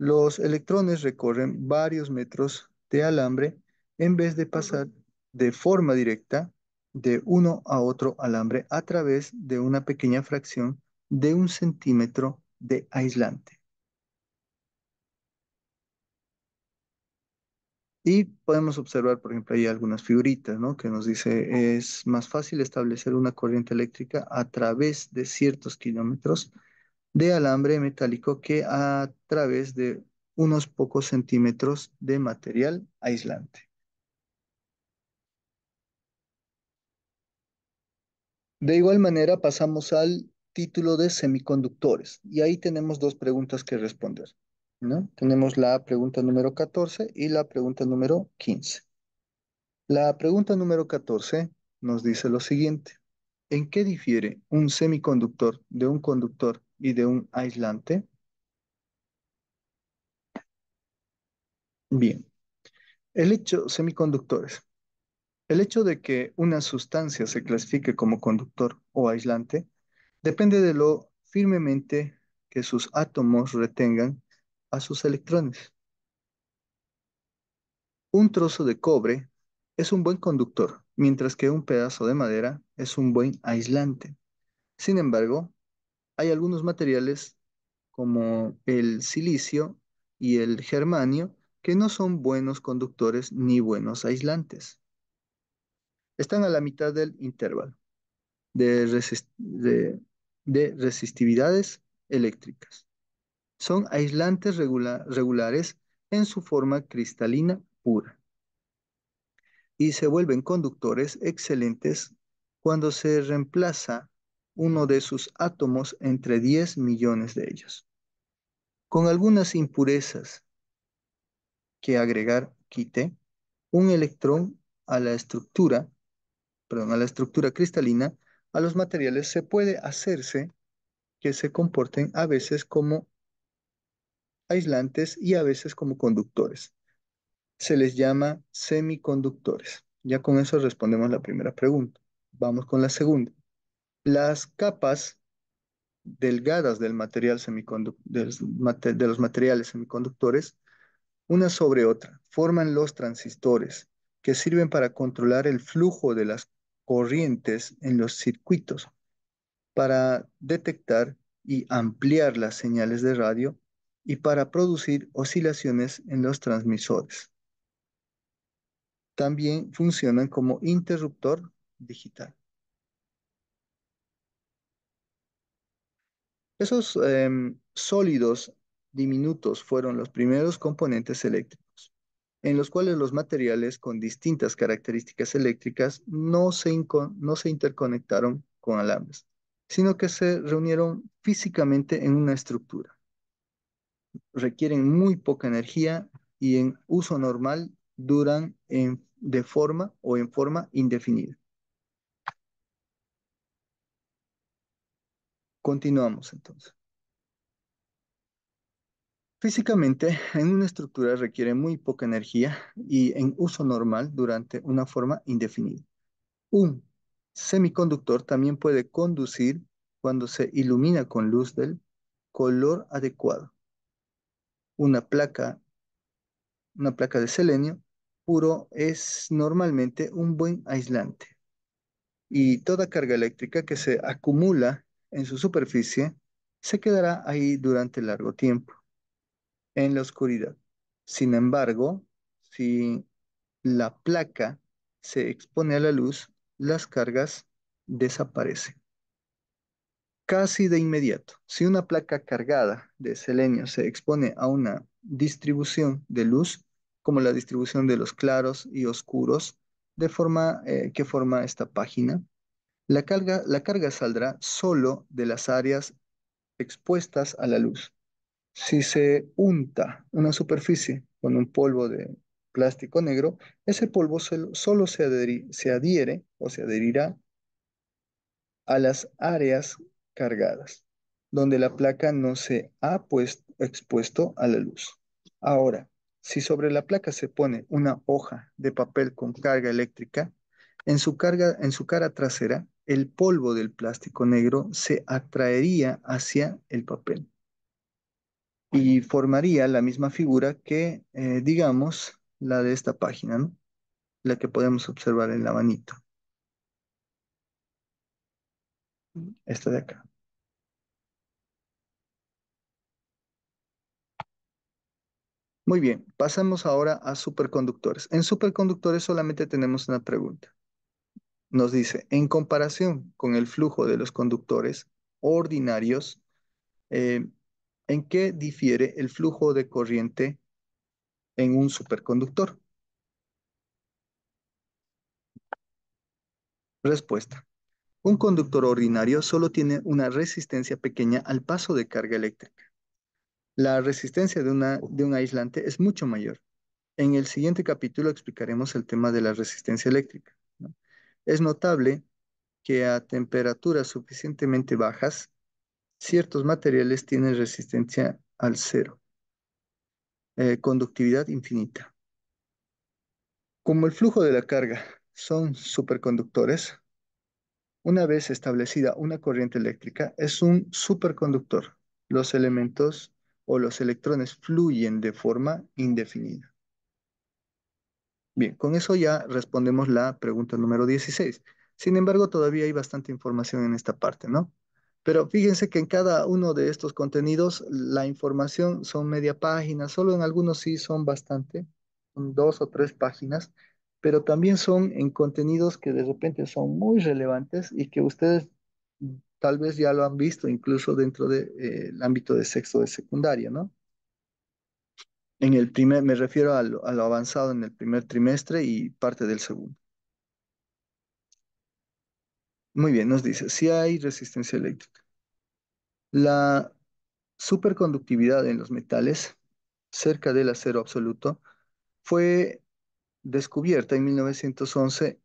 los electrones recorren varios metros de alambre en vez de pasar de forma directa de uno a otro alambre a través de una pequeña fracción de 1 centímetro de aislante. Y podemos observar, por ejemplo, ahí algunas figuritas, ¿no? Que nos dice, es más fácil establecer una corriente eléctrica a través de ciertos kilómetros de alambre metálico que a través de unos pocos centímetros de material aislante. De igual manera, pasamos al título de semiconductores y ahí tenemos dos preguntas que responder, ¿no? Tenemos la pregunta número 14 y la pregunta número 15. La pregunta número 14 nos dice lo siguiente. ¿En qué difiere un semiconductor de un conductor y de un aislante? Bien, semiconductores. El hecho de que una sustancia se clasifique como conductor o aislante depende de lo firmemente que sus átomos retengan a sus electrones. Un trozo de cobre es un buen conductor, mientras que un pedazo de madera es un buen aislante. Sin embargo, hay algunos materiales como el silicio y el germanio que no son buenos conductores ni buenos aislantes. Están a la mitad del intervalo de resistividades eléctricas. Son aislantes regulares en su forma cristalina pura y se vuelven conductores excelentes cuando se reemplaza uno de sus átomos entre 10 millones de ellos. Con algunas impurezas que agregar quite, un electrón a la estructura, perdón, a la estructura cristalina, a los materiales se puede hacerse que se comporten a veces como aislantes y a veces como conductores. Se les llama semiconductores. Ya con eso respondemos la primera pregunta. Vamos con la segunda. Las capas delgadas del material de los materiales semiconductores, una sobre otra, forman los transistores, que sirven para controlar el flujo de las corrientes en los circuitos, para detectar y ampliar las señales de radio y para producir oscilaciones en los transmisores. También funcionan como interruptor digital. Esos sólidos diminutos fueron los primeros componentes eléctricos, en los cuales los materiales con distintas características eléctricas no se interconectaron con alambres, sino que se reunieron físicamente en una estructura. Requieren muy poca energía y en uso normal duran de forma o en forma indefinida. Continuamos entonces. Físicamente, en una estructura requiere muy poca energía y en uso normal durante una forma indefinida. Un semiconductor también puede conducir cuando se ilumina con luz del color adecuado. Una placa, una placa de selenio puro es normalmente un buen aislante y toda carga eléctrica que se acumula en su superficie se quedará ahí durante largo tiempo, en la oscuridad, Sin embargo, si la placa se expone a la luz, las cargas desaparecen. Casi de inmediato, si una placa cargada de selenio se expone a una distribución de luz, como la distribución de los claros y oscuros, de forma que forma esta página, la carga saldrá solo de las áreas expuestas a la luz. Si se unta una superficie con un polvo de plástico negro, ese polvo solo se adhiere o se adherirá a las áreas cargadas, donde la placa no se ha expuesto a la luz. Ahora, si sobre la placa se pone una hoja de papel con carga eléctrica, en su cara trasera, el polvo del plástico negro se atraería hacia el papel y formaría la misma figura que, digamos, la de esta página, ¿no? La que podemos observar en la manito, esta de acá. Muy bien, pasamos ahora a superconductores. En superconductores solamente tenemos una pregunta. Nos dice, en comparación con el flujo de los conductores ordinarios, eh, ¿en qué difiere el flujo de corriente en un superconductor? Respuesta. Un conductor ordinario solo tiene una resistencia pequeña al paso de carga eléctrica. La resistencia de un aislante es mucho mayor. En el siguiente capítulo explicaremos el tema de la resistencia eléctrica, ¿no? Es notable que a temperaturas suficientemente bajas, ciertos materiales tienen resistencia al cero, conductividad infinita. Como el flujo de la carga son superconductores, una vez establecida una corriente eléctrica, es un superconductor. Los elementos o los electrones fluyen de forma indefinida. Bien, con eso ya respondemos la pregunta número 16. Sin embargo, todavía hay bastante información en esta parte, ¿no? Pero fíjense que en cada uno de estos contenidos la información son media página, solo en algunos sí son bastante, son 2 o 3 páginas, pero también son en contenidos que de repente son muy relevantes y que ustedes tal vez ya lo han visto incluso dentro del ámbito de sexto de secundaria, ¿no? En el primer, me refiero a lo avanzado en el primer trimestre y parte del segundo. Muy bien, nos dice, si hay resistencia eléctrica. La superconductividad en los metales, cerca del acero absoluto, fue descubierta en 1911.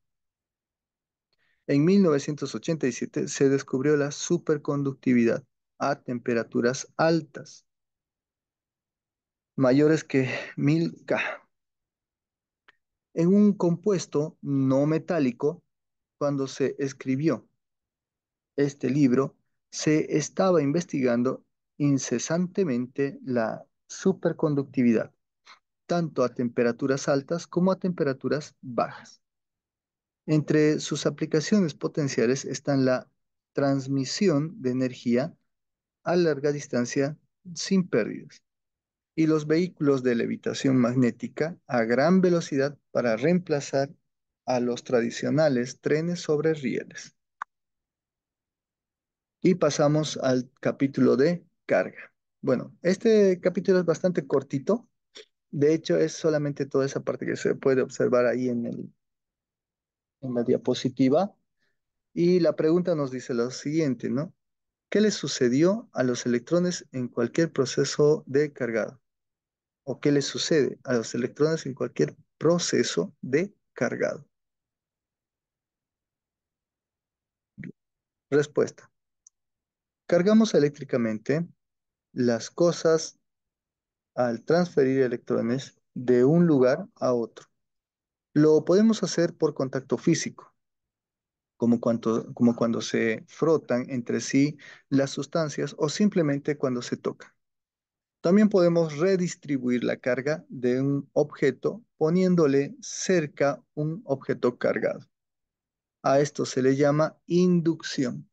En 1987 se descubrió la superconductividad a temperaturas altas, mayores que 1000 K, en un compuesto no metálico. Cuando se escribió este libro, se estaba investigando incesantemente la superconductividad, tanto a temperaturas altas como a temperaturas bajas. Entre sus aplicaciones potenciales están la transmisión de energía a larga distancia sin pérdidas y los vehículos de levitación magnética a gran velocidad para reemplazar a los tradicionales trenes sobre rieles. Y pasamos al capítulo de carga. Bueno, este capítulo es bastante cortito. De hecho, es solamente toda esa parte que se puede observar ahí en la diapositiva. Y la pregunta nos dice lo siguiente, ¿no? ¿Qué le sucedió a los electrones en cualquier proceso de cargado? ¿O qué le sucede a los electrones en cualquier proceso de cargado? Respuesta. Cargamos eléctricamente las cosas al transferir electrones de un lugar a otro. Lo podemos hacer por contacto físico, como cuando se frotan entre sí las sustancias o simplemente cuando se tocan. También podemos redistribuir la carga de un objeto poniéndole cerca un objeto cargado. A esto se le llama inducción.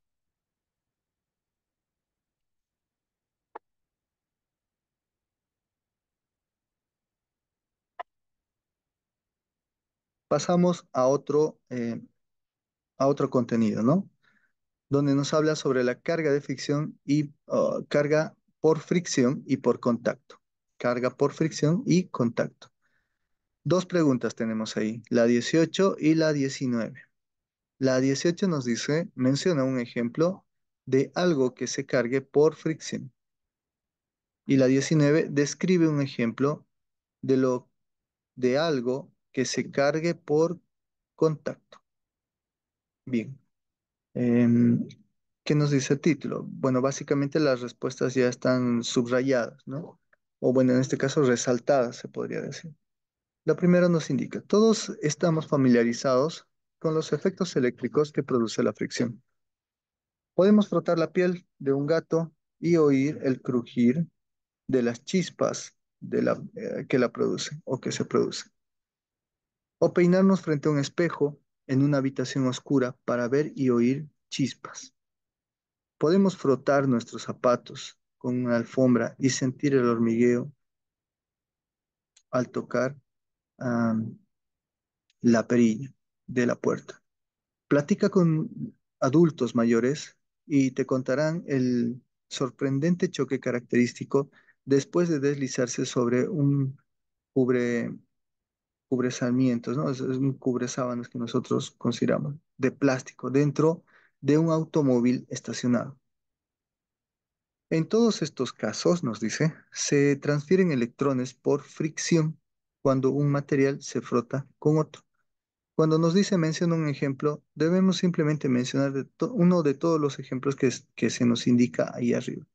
Pasamos a otro contenido, ¿no? Donde nos habla sobre la carga de fricción y carga por fricción y por contacto. Carga por fricción y contacto. Dos preguntas tenemos ahí, la 18 y la 19. La 18 nos dice, menciona un ejemplo de algo que se cargue por fricción. Y la 19 describe un ejemplo de algo que se cargue por contacto. Bien. Em, ¿Qué nos dice el título? Bueno, básicamente las respuestas ya están subrayadas, ¿no? O bueno, en este caso resaltadas, se podría decir. La primera nos indica, todos estamos familiarizados con los efectos eléctricos que produce la fricción. Podemos frotar la piel de un gato y oír el crujir de las chispas que la producen o que se producen. O peinarnos frente a un espejo en una habitación oscura para ver y oír chispas. Podemos frotar nuestros zapatos con una alfombra y sentir el hormigueo al tocar am, la perilla de la puerta. Platica con adultos mayores y te contarán el sorprendente choque característico después de deslizarse sobre un cubre, cubre sarmientos, ¿no? Es un cubre sábanas que nosotros consideramos de plástico dentro de un automóvil estacionado. En todos estos casos, nos dice, se transfieren electrones por fricción cuando un material se frota con otro. Cuando nos dice menciona un ejemplo, debemos simplemente mencionar uno de todos los ejemplos que se nos indica ahí arriba.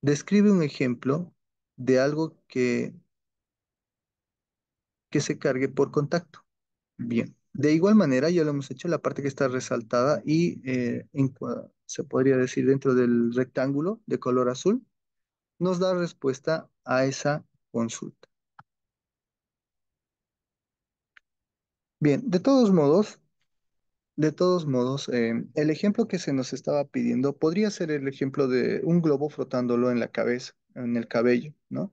Describe un ejemplo de algo que se cargue por contacto. Bien. De igual manera, ya lo hemos hecho, la parte que está resaltada y se podría decir dentro del rectángulo de color azul, nos da respuesta a esa consulta. Bien, el ejemplo que se nos estaba pidiendo podría ser el ejemplo de un globo frotándolo en la cabeza, en el cabello, ¿no?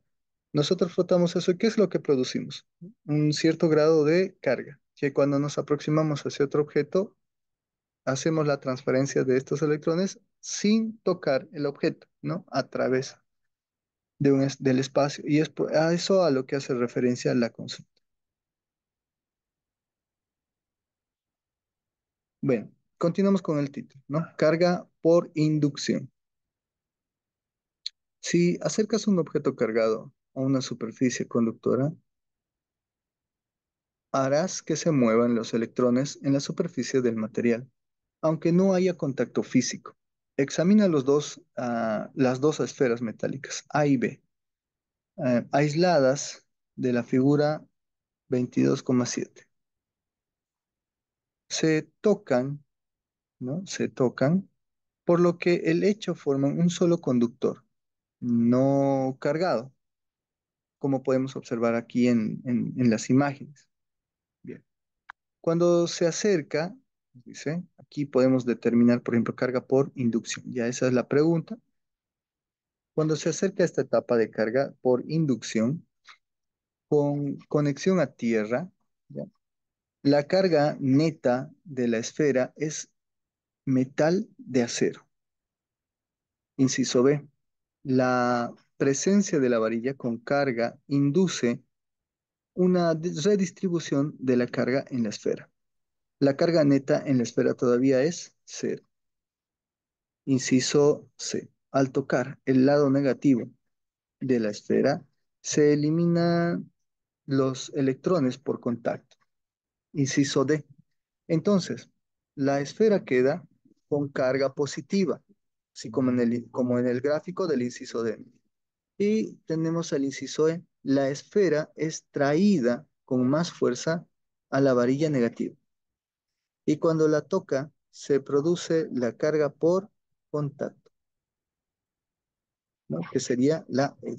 Nosotros frotamos eso y ¿qué es lo que producimos? Un cierto grado de carga, que cuando nos aproximamos hacia otro objeto, hacemos la transferencia de estos electrones sin tocar el objeto, ¿no? A través del espacio. Y es a eso a lo que hace referencia la consulta. Bueno, continuamos con el título, ¿no? Carga por inducción. Si acercas un objeto cargado a una superficie conductora, harás que se muevan los electrones en la superficie del material, aunque no haya contacto físico. Examina las dos esferas metálicas, A y B, aisladas de la figura 22,7. Se tocan, ¿no? Se tocan, por lo que el hecho forma un solo conductor, no cargado, como podemos observar aquí en las imágenes. Bien. Cuando se acerca, dice, aquí podemos determinar, por ejemplo, carga por inducción. Ya esa es la pregunta. Cuando se acerca a esta etapa de carga por inducción, con conexión a tierra, ¿ya? La carga neta de la esfera es metal de acero. Inciso B. La presencia de la varilla con carga induce una redistribución de la carga en la esfera. La carga neta en la esfera todavía es cero. Inciso C. Al tocar el lado negativo de la esfera, se eliminan los electrones por contacto. Inciso D. Entonces, la esfera queda con carga positiva, así como en el gráfico del inciso D. Y tenemos el inciso E. La esfera es traída con más fuerza a la varilla negativa. Y cuando la toca, se produce la carga por contacto, ¿no? Que sería la E.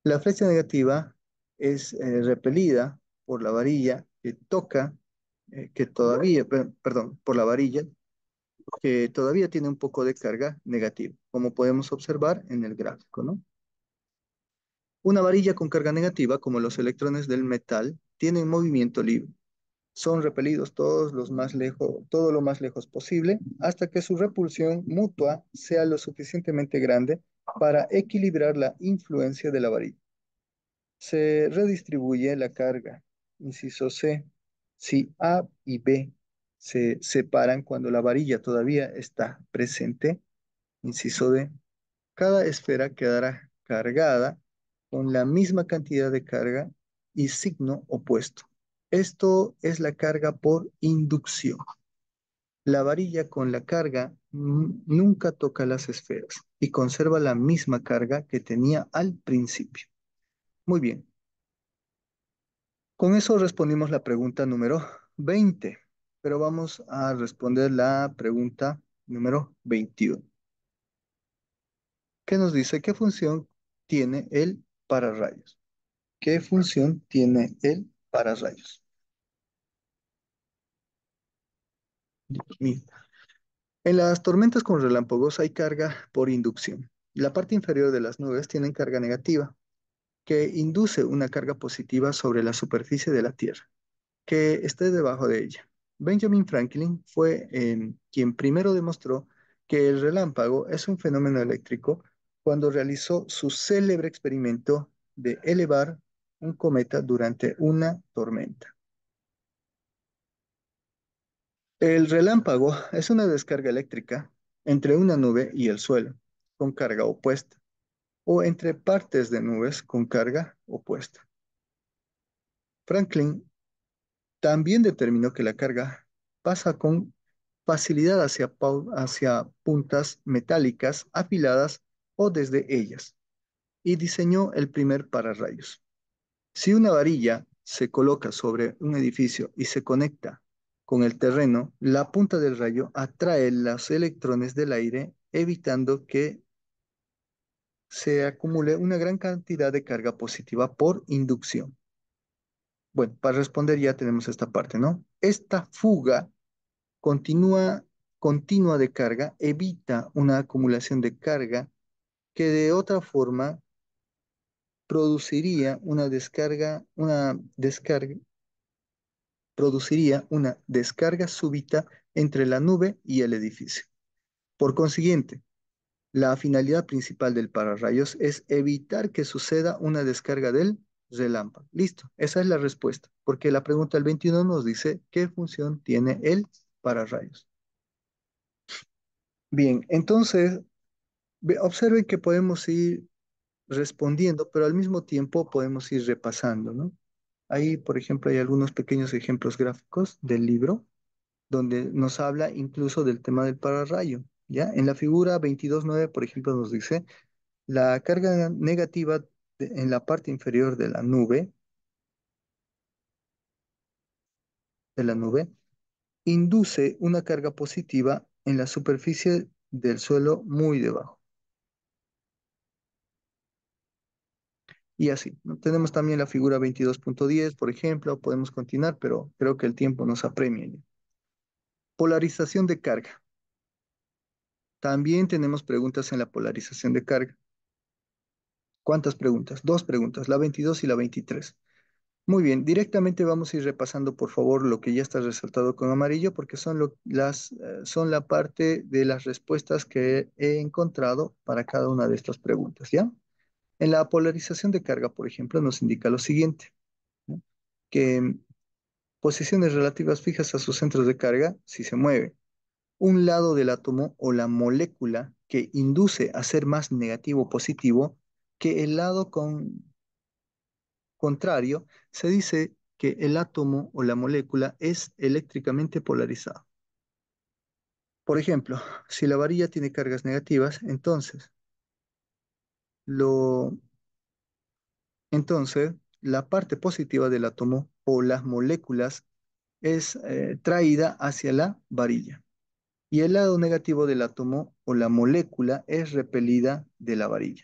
La flecha negativa es repelida por la varilla que toca, perdón, por la varilla que todavía tiene un poco de carga negativa, como podemos observar en el gráfico, ¿no? Una varilla con carga negativa, como los electrones del metal, tienen movimiento libre. Son repelidos todo lo más lejos posible hasta que su repulsión mutua sea lo suficientemente grande para equilibrar la influencia de la varilla. Se redistribuye la carga. Inciso C. Si A y B se separan cuando la varilla todavía está presente, inciso D, cada esfera quedará cargada con la misma cantidad de carga y signo opuesto. Esto es la carga por inducción. La varilla con la carga nunca toca las esferas y conserva la misma carga que tenía al principio. Muy bien, con eso respondimos la pregunta número 20, pero vamos a responder la pregunta número 21. ¿Qué nos dice? ¿Qué función tiene el pararrayos? ¿Qué función tiene el pararrayos? Mira, en las tormentas con relámpagos hay carga por inducción. La parte inferior de las nubes tienen carga negativa, que induce una carga positiva sobre la superficie de la Tierra, que esté debajo de ella. Benjamin Franklin fue quien primero demostró que el relámpago es un fenómeno eléctrico cuando realizó su célebre experimento de elevar un cometa durante una tormenta. El relámpago es una descarga eléctrica entre una nube y el suelo, con carga opuesta, o entre partes de nubes con carga opuesta. Franklin también determinó que la carga pasa con facilidad hacia puntas metálicas afiladas o desde ellas, y diseñó el primer pararrayos. Si una varilla se coloca sobre un edificio y se conecta con el terreno, la punta del rayo atrae los electrones del aire, evitando que se acumule una gran cantidad de carga positiva por inducción. Bueno, para responder ya tenemos esta parte, ¿no? Esta fuga continua, continua de carga evita una acumulación de carga que de otra forma produciría una descarga súbita entre la nube y el edificio. Por consiguiente, la finalidad principal del pararrayos es evitar que suceda una descarga del relámpago. Listo, esa es la respuesta, porque la pregunta del 21 nos dice qué función tiene el pararrayos. Bien, entonces observen que podemos ir respondiendo, pero al mismo tiempo podemos ir repasando, ¿no? Ahí, por ejemplo, hay algunos pequeños ejemplos gráficos del libro donde nos habla incluso del tema del pararrayo, ¿ya? En la figura 22.9, por ejemplo, nos dice la carga negativa en la parte inferior de la nube induce una carga positiva en la superficie del suelo muy debajo. Y así, ¿no? Tenemos también la figura 22.10, por ejemplo, podemos continuar, pero creo que el tiempo nos apremia ya. Polarización de carga. También tenemos preguntas en la polarización de carga. ¿Cuántas preguntas? Dos preguntas, la 22 y la 23. Muy bien, directamente vamos a ir repasando, por favor, lo que ya está resaltado con amarillo, porque son la parte de las respuestas que he encontrado para cada una de estas preguntas, ¿ya? En la polarización de carga, por ejemplo, nos indica lo siguiente, ¿no? Que posiciones relativas fijas a sus centros de carga, si se mueve un lado del átomo o la molécula que induce a ser más negativo o positivo que el lado contrario, se dice que el átomo o la molécula es eléctricamente polarizado. Por ejemplo, si la varilla tiene cargas negativas, lo, entonces la parte positiva del átomo o las moléculas es traída hacia la varilla. Y el lado negativo del átomo o la molécula es repelida de la varilla.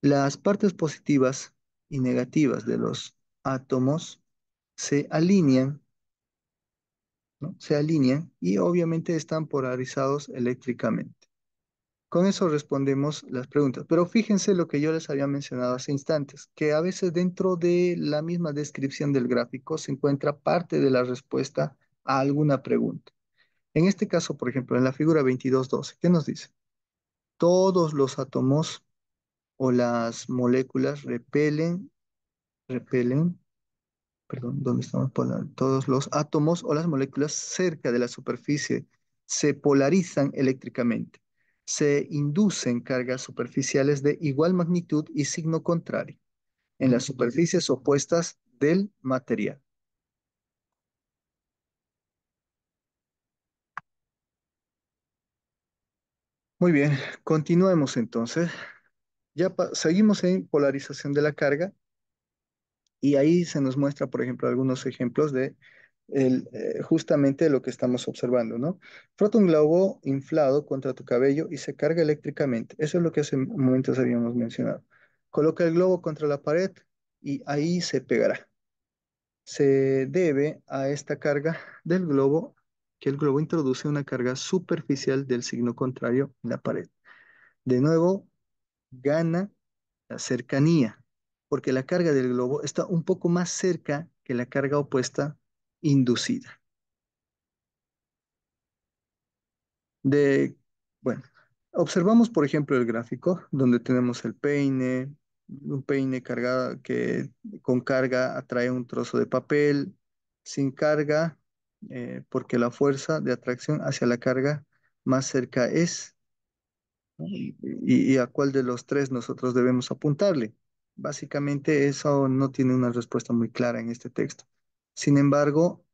Las partes positivas y negativas de los átomos se alinean, ¿no? Se alinean y obviamente están polarizados eléctricamente. Con eso respondemos las preguntas. Pero fíjense lo que yo les había mencionado hace instantes, que a veces dentro de la misma descripción del gráfico se encuentra parte de la respuesta a alguna pregunta. En este caso, por ejemplo, en la figura 22.12, ¿qué nos dice? Todos los átomos o las moléculas repelen, perdón, ¿dónde estamos? Todos los átomos o las moléculas cerca de la superficie se polarizan eléctricamente. Se inducen cargas superficiales de igual magnitud y signo contrario en las superficies opuestas del material. Muy bien, continuemos entonces. Seguimos en polarización de la carga y ahí se nos muestra, por ejemplo, algunos ejemplos de justamente lo que estamos observando, ¿no? Frota un globo inflado contra tu cabello y se carga eléctricamente. Eso es lo que hace momentos habíamos mencionado. Coloca el globo contra la pared y ahí se pegará. Se debe a esta carga del globo que el globo introduce una carga superficial del signo contrario en la pared. De nuevo, gana la cercanía, porque la carga del globo está un poco más cerca que la carga opuesta inducida. De, bueno, observamos por ejemplo el gráfico donde tenemos el peine, un peine cargado que con carga atrae un trozo de papel, sin carga, porque la fuerza de atracción hacia la carga más cerca es, ¿no? Y a cuál de los tres nosotros debemos apuntarle. Básicamente eso no tiene una respuesta muy clara en este texto. Sin embargo,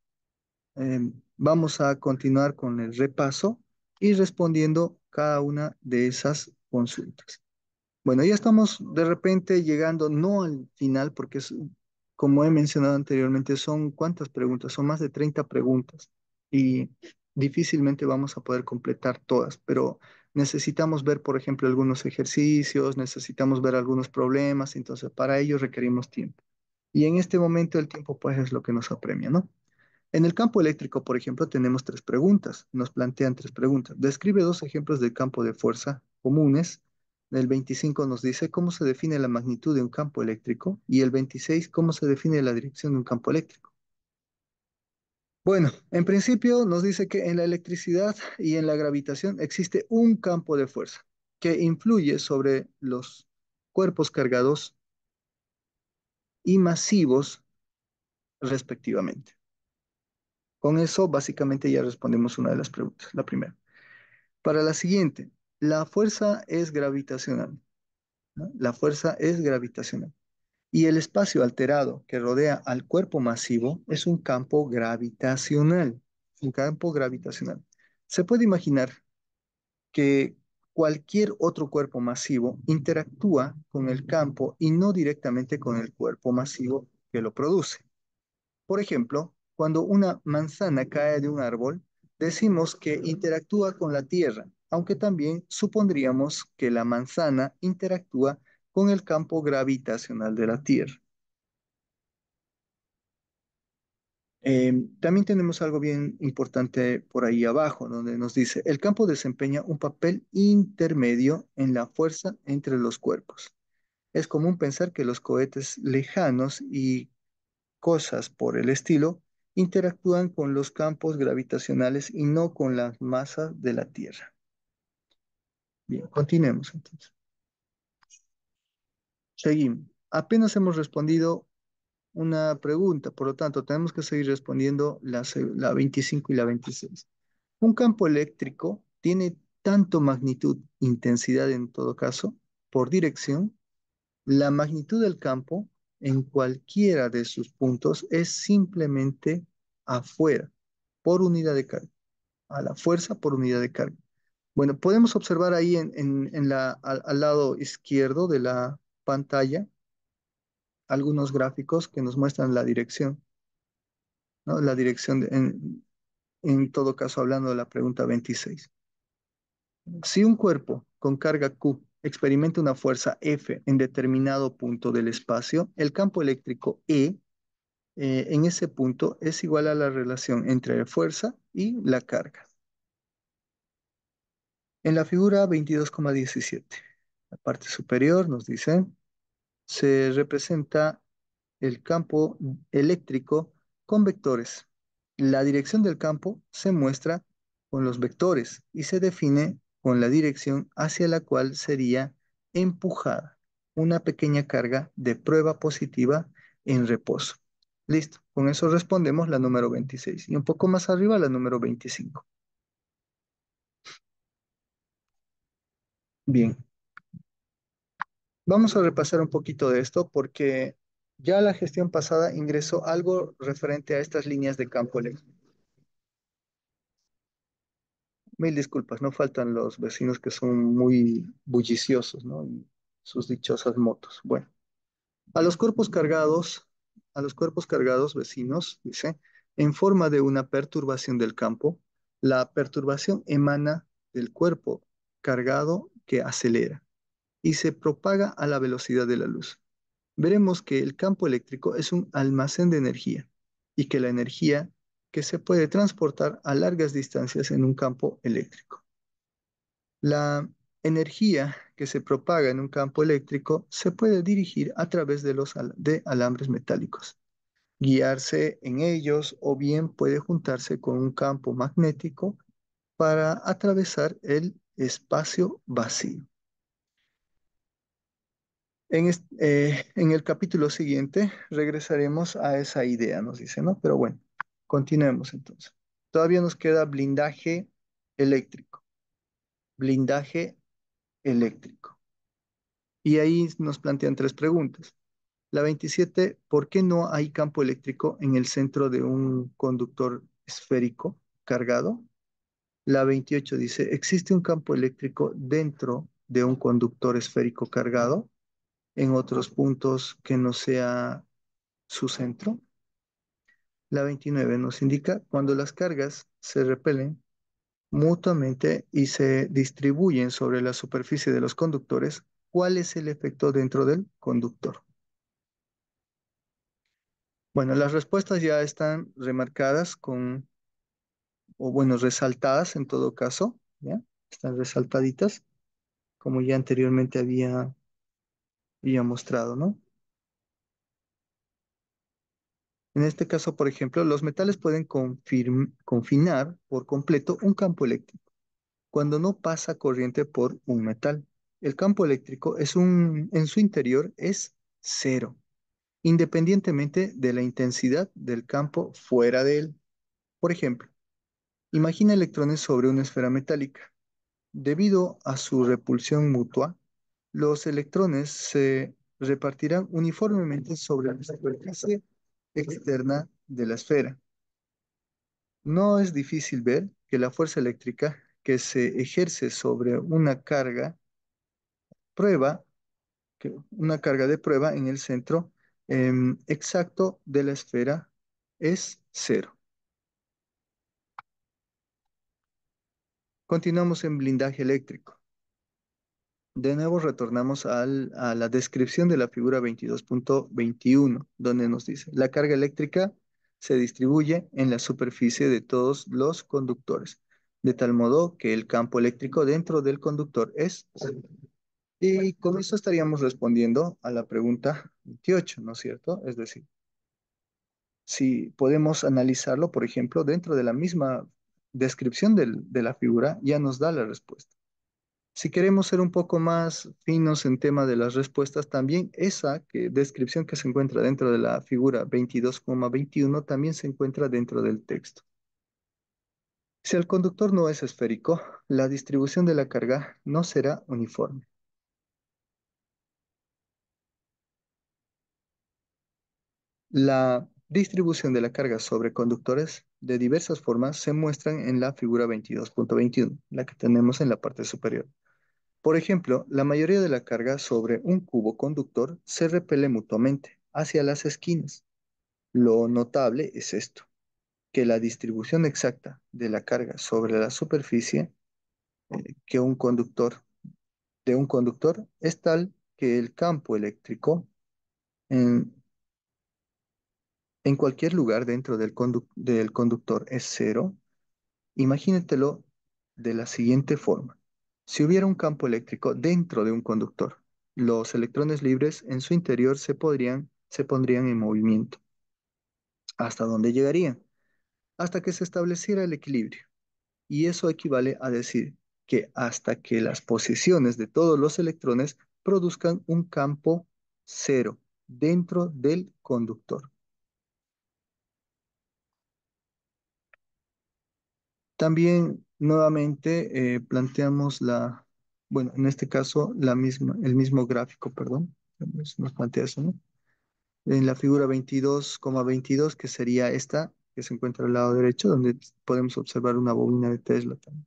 vamos a continuar con el repaso y respondiendo cada una de esas consultas. Bueno, ya estamos de repente llegando, no al final, porque es, como he mencionado anteriormente, son ¿cuántas preguntas? Son más de 30 preguntas y difícilmente vamos a poder completar todas, pero necesitamos ver, por ejemplo, algunos ejercicios, necesitamos ver algunos problemas, entonces para ello requerimos tiempo. Y en este momento el tiempo pues es lo que nos apremia, ¿no? En el campo eléctrico, por ejemplo, tenemos tres preguntas. Nos plantean tres preguntas. Describe dos ejemplos de campo de fuerza comunes. El 25 nos dice cómo se define la magnitud de un campo eléctrico y el 26 cómo se define la dirección de un campo eléctrico. Bueno, en principio nos dice que en la electricidad y en la gravitación existe un campo de fuerza que influye sobre los cuerpos cargados y masivos respectivamente. Con eso básicamente ya respondemos una de las preguntas, la primera. Para la siguiente, la fuerza es gravitacional, ¿no? La fuerza es gravitacional. Y el espacio alterado que rodea al cuerpo masivo es un campo gravitacional, un campo gravitacional. Se puede imaginar que cualquier otro cuerpo masivo interactúa con el campo y no directamente con el cuerpo masivo que lo produce. Por ejemplo, cuando una manzana cae de un árbol, decimos que interactúa con la tierra, aunque también supondríamos que la manzana interactúa con el campo gravitacional de la tierra. También tenemos algo bien importante por ahí abajo, donde nos dice, el campo desempeña un papel intermedio en la fuerza entre los cuerpos. Es común pensar que los cohetes lejanos y cosas por el estilo, interactúan con los campos gravitacionales y no con las masas de la Tierra. Bien, continuemos entonces. Seguimos. Apenas hemos respondido una pregunta, por lo tanto, tenemos que seguir respondiendo la 25 y la 26. Un campo eléctrico tiene tanto magnitud, intensidad en todo caso, por dirección. La magnitud del campo en cualquiera de sus puntos es simplemente afuera, por unidad de carga, a la fuerza por unidad de carga. Bueno, podemos observar ahí al lado izquierdo de la pantalla algunos gráficos que nos muestran la dirección, ¿no? La dirección, en todo caso, hablando de la pregunta 26. Si un cuerpo con carga Q experimenta una fuerza F en determinado punto del espacio, el campo eléctrico E en ese punto es igual a la relación entre la fuerza y la carga. En la figura 22,17, la parte superior nos dice, se representa el campo eléctrico con vectores. La dirección del campo se muestra con los vectores y se define con la dirección hacia la cual sería empujada una pequeña carga de prueba positiva en reposo. Listo, con eso respondemos la número 26 y un poco más arriba la número 25. Bien, vamos a repasar un poquito de esto porque ya la gestión pasada ingresó algo referente a estas líneas de campo eléctrico. Mil disculpas, no faltan los vecinos que son muy bulliciosos, ¿no? Y sus dichosas motos. Bueno, a los cuerpos cargados, a los cuerpos cargados vecinos, dice, en forma de una perturbación del campo, la perturbación emana del cuerpo cargado que acelera y se propaga a la velocidad de la luz. Veremos que el campo eléctrico es un almacén de energía y que la energía que se puede transportar a largas distancias en un campo eléctrico. La energía que se propaga en un campo eléctrico se puede dirigir a través de de alambres metálicos, guiarse en ellos o bien puede juntarse con un campo magnético para atravesar el espacio vacío. En el capítulo siguiente regresaremos a esa idea, nos dice, ¿no? Pero bueno, continuemos entonces. Todavía nos queda eléctrico, blindaje eléctrico. Y ahí nos plantean tres preguntas. La 27, ¿por qué no hay campo eléctrico en el centro de un conductor esférico cargado? La 28 dice, ¿existe un campo eléctrico dentro de un conductor esférico cargado en otros puntos que no sea su centro? La 29 nos indica, cuando las cargas se repelen mutuamente y se distribuyen sobre la superficie de los conductores, ¿cuál es el efecto dentro del conductor? Bueno, las respuestas ya están remarcadas o bueno, resaltadas en todo caso, ¿ya? Están resaltaditas, como ya anteriormente había mostrado, ¿no? En este caso, por ejemplo, los metales pueden confinar por completo un campo eléctrico cuando no pasa corriente por un metal. El campo eléctrico en su interior es cero, independientemente de la intensidad del campo fuera de él. Por ejemplo, imagina electrones sobre una esfera metálica. Debido a su repulsión mutua, los electrones se repartirán uniformemente sobre la superficie externa de la esfera. No es difícil ver que la fuerza eléctrica que se ejerce sobre prueba, una carga de prueba en el centro exacto de la esfera es cero. Continuamos en blindaje eléctrico. De nuevo retornamos a la descripción de la figura 22,21, donde nos dice, la carga eléctrica se distribuye en la superficie de todos los conductores, de tal modo que el campo eléctrico dentro del conductor es cero. Y con eso estaríamos respondiendo a la pregunta 28, ¿no es cierto? Es decir, si podemos analizarlo, por ejemplo, dentro de la misma descripción de la figura, ya nos da la respuesta. Si queremos ser un poco más finos en tema de las respuestas, también descripción que se encuentra dentro de la figura 22,21 también se encuentra dentro del texto. Si el conductor no es esférico, la distribución de la carga no será uniforme. La distribución de la carga sobre conductores de diversas formas se muestran en la figura 22,21, la que tenemos en la parte superior. Por ejemplo, la mayoría de la carga sobre un cubo conductor se repele mutuamente hacia las esquinas. Lo notable es esto, que la distribución exacta de la carga sobre la superficie que un conductor de un conductor es tal que el campo eléctrico en, en cualquier lugar dentro del conductor es cero. Imagínatelo de la siguiente forma. Si hubiera un campo eléctrico dentro de un conductor, los electrones libres en su interior se pondrían en movimiento. ¿Hasta dónde llegarían? Hasta que se estableciera el equilibrio. Y eso equivale a decir que hasta que las posiciones de todos los electrones produzcan un campo cero dentro del conductor. También nuevamente planteamos bueno, en este caso el mismo gráfico, perdón, nos plantea eso, ¿no? En la figura 22,22, que sería esta, que se encuentra al lado derecho, donde podemos observar una bobina de Tesla también.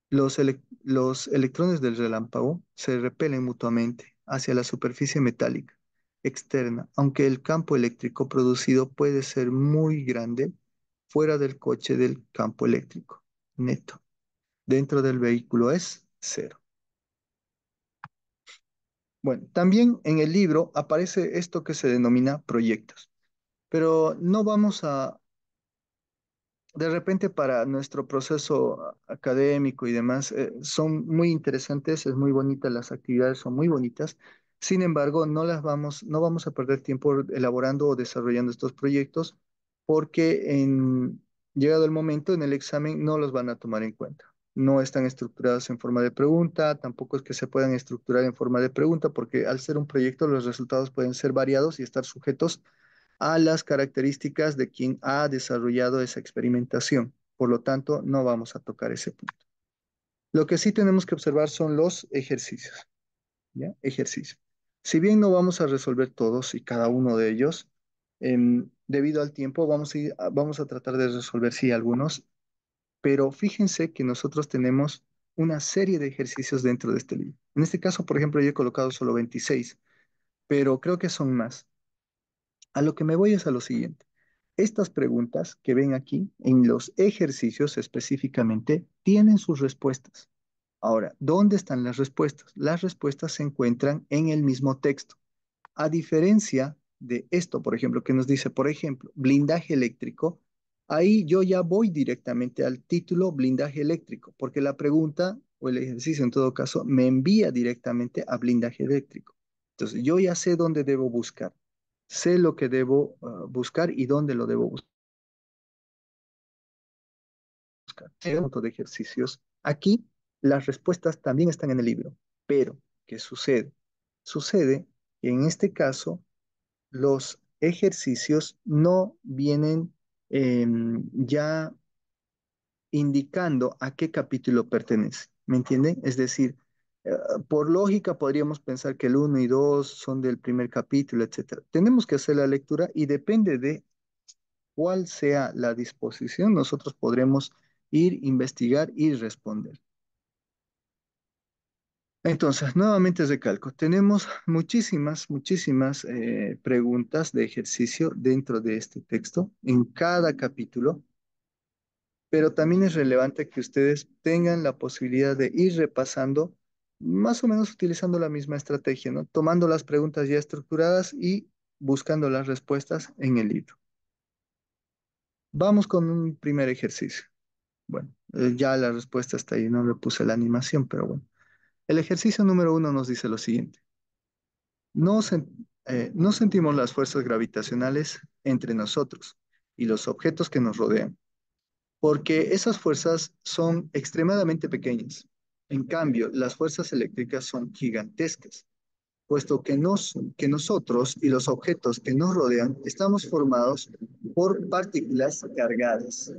Los electrones del relámpago se repelen mutuamente hacia la superficie metálica externa, aunque el campo eléctrico producido puede ser muy grande fuera del coche del campo eléctrico neto. Dentro del vehículo es cero. Bueno, también en el libro aparece esto que se denomina proyectos, pero no vamos a, de repente para nuestro proceso académico y demás, son muy interesantes, es muy bonita, las actividades son muy bonitas. Sin embargo, no vamos a perder tiempo elaborando o desarrollando estos proyectos porque llegado el momento en el examen no los van a tomar en cuenta. No están estructurados en forma de pregunta, tampoco es que se puedan estructurar en forma de pregunta, porque al ser un proyecto los resultados pueden ser variados y estar sujetos a las características de quien ha desarrollado esa experimentación. Por lo tanto, no vamos a tocar ese punto. Lo que sí tenemos que observar son los ejercicios, ¿ya? Ejercicios. Si bien no vamos a resolver todos y cada uno de ellos, debido al tiempo, vamos a tratar de resolver sí algunos, pero fíjense que nosotros tenemos una serie de ejercicios dentro de este libro. En este caso, por ejemplo, yo he colocado solo 26, pero creo que son más. A lo que me voy es a lo siguiente. Estas preguntas que ven aquí en los ejercicios específicamente tienen sus respuestas. Ahora, ¿dónde están las respuestas? Las respuestas se encuentran en el mismo texto. A diferencia de esto, por ejemplo, que nos dice, por ejemplo, blindaje eléctrico, ahí yo ya voy directamente al título blindaje eléctrico, porque la pregunta o el ejercicio en todo caso me envía directamente a blindaje eléctrico. Entonces, yo ya sé dónde debo buscar, sé lo que debo buscar y dónde lo debo buscar. Hay un montón de ejercicios. Aquí las respuestas también están en el libro, pero ¿qué sucede? Sucede que en este caso los ejercicios no vienen ya indicando a qué capítulo pertenece. ¿Me entienden? Es decir, eh, por lógica podríamos pensar que el uno y 2 son del primer capítulo, etcétera. Tenemos que hacer la lectura y depende de cuál sea la disposición, nosotros podremos ir, investigar y responder. Entonces, nuevamente recalco, tenemos muchísimas preguntas de ejercicio dentro de este texto, en cada capítulo, pero también es relevante que ustedes tengan la posibilidad de ir repasando, más o menos utilizando la misma estrategia, ¿no? Tomando las preguntas ya estructuradas y buscando las respuestas en el libro. Vamos con un primer ejercicio. Bueno, ya la respuesta está ahí, no le puse la animación, pero bueno. El ejercicio número 1 nos dice lo siguiente. No sentimos las fuerzas gravitacionales entre nosotros y los objetos que nos rodean, porque esas fuerzas son extremadamente pequeñas. En cambio, las fuerzas eléctricas son gigantescas, puesto que nosotros y los objetos que nos rodean estamos formados por partículas cargadas.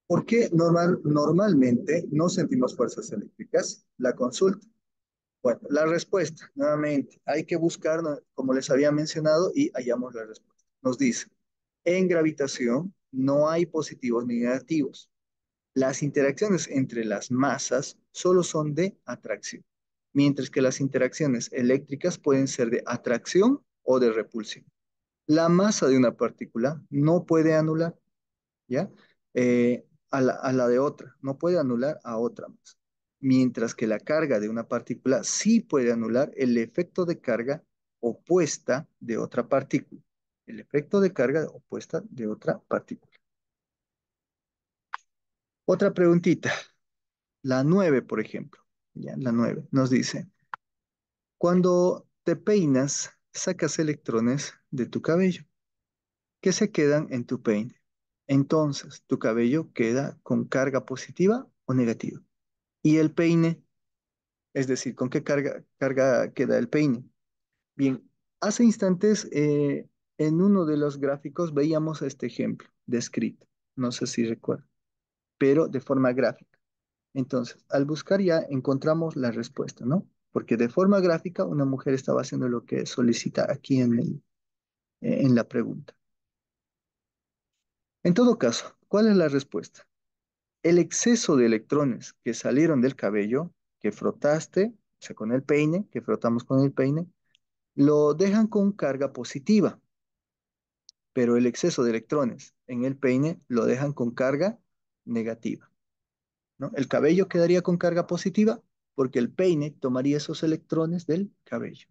¿Por qué normalmente no sentimos fuerzas eléctricas? La consulta. Bueno, la respuesta, nuevamente, hay que buscar, como les había mencionado, y hallamos la respuesta. Nos dice, en gravitación no hay positivos ni negativos. Las interacciones entre las masas solo son de atracción, mientras que las interacciones eléctricas pueden ser de atracción o de repulsión. La masa de una partícula no puede anular, ¿ya? A la de otra, no puede anular a otra masa. mientras que la carga de una partícula sí puede anular el efecto de carga opuesta de otra partícula. El efecto de carga opuesta de otra partícula. Otra preguntita, la 9, por ejemplo. Ya, la 9 nos dice, cuando te peinas, sacas electrones de tu cabello que se quedan en tu peine. Entonces, tu cabello queda con carga positiva o negativa. Y el peine, es decir, ¿con qué carga queda el peine? Bien, hace instantes en uno de los gráficos veíamos este ejemplo descrito, no sé si recuerdo, pero de forma gráfica. Entonces, al buscar ya encontramos la respuesta, ¿no? Porque de forma gráfica una mujer estaba haciendo lo que solicita aquí en la pregunta. En todo caso, ¿cuál es la respuesta? El exceso de electrones que salieron del cabello, que frotaste, o sea, con el peine, que frotamos con el peine, lo dejan con carga positiva, pero el exceso de electrones en el peine lo dejan con carga negativa, ¿no? El cabello quedaría con carga positiva porque el peine tomaría esos electrones del cabello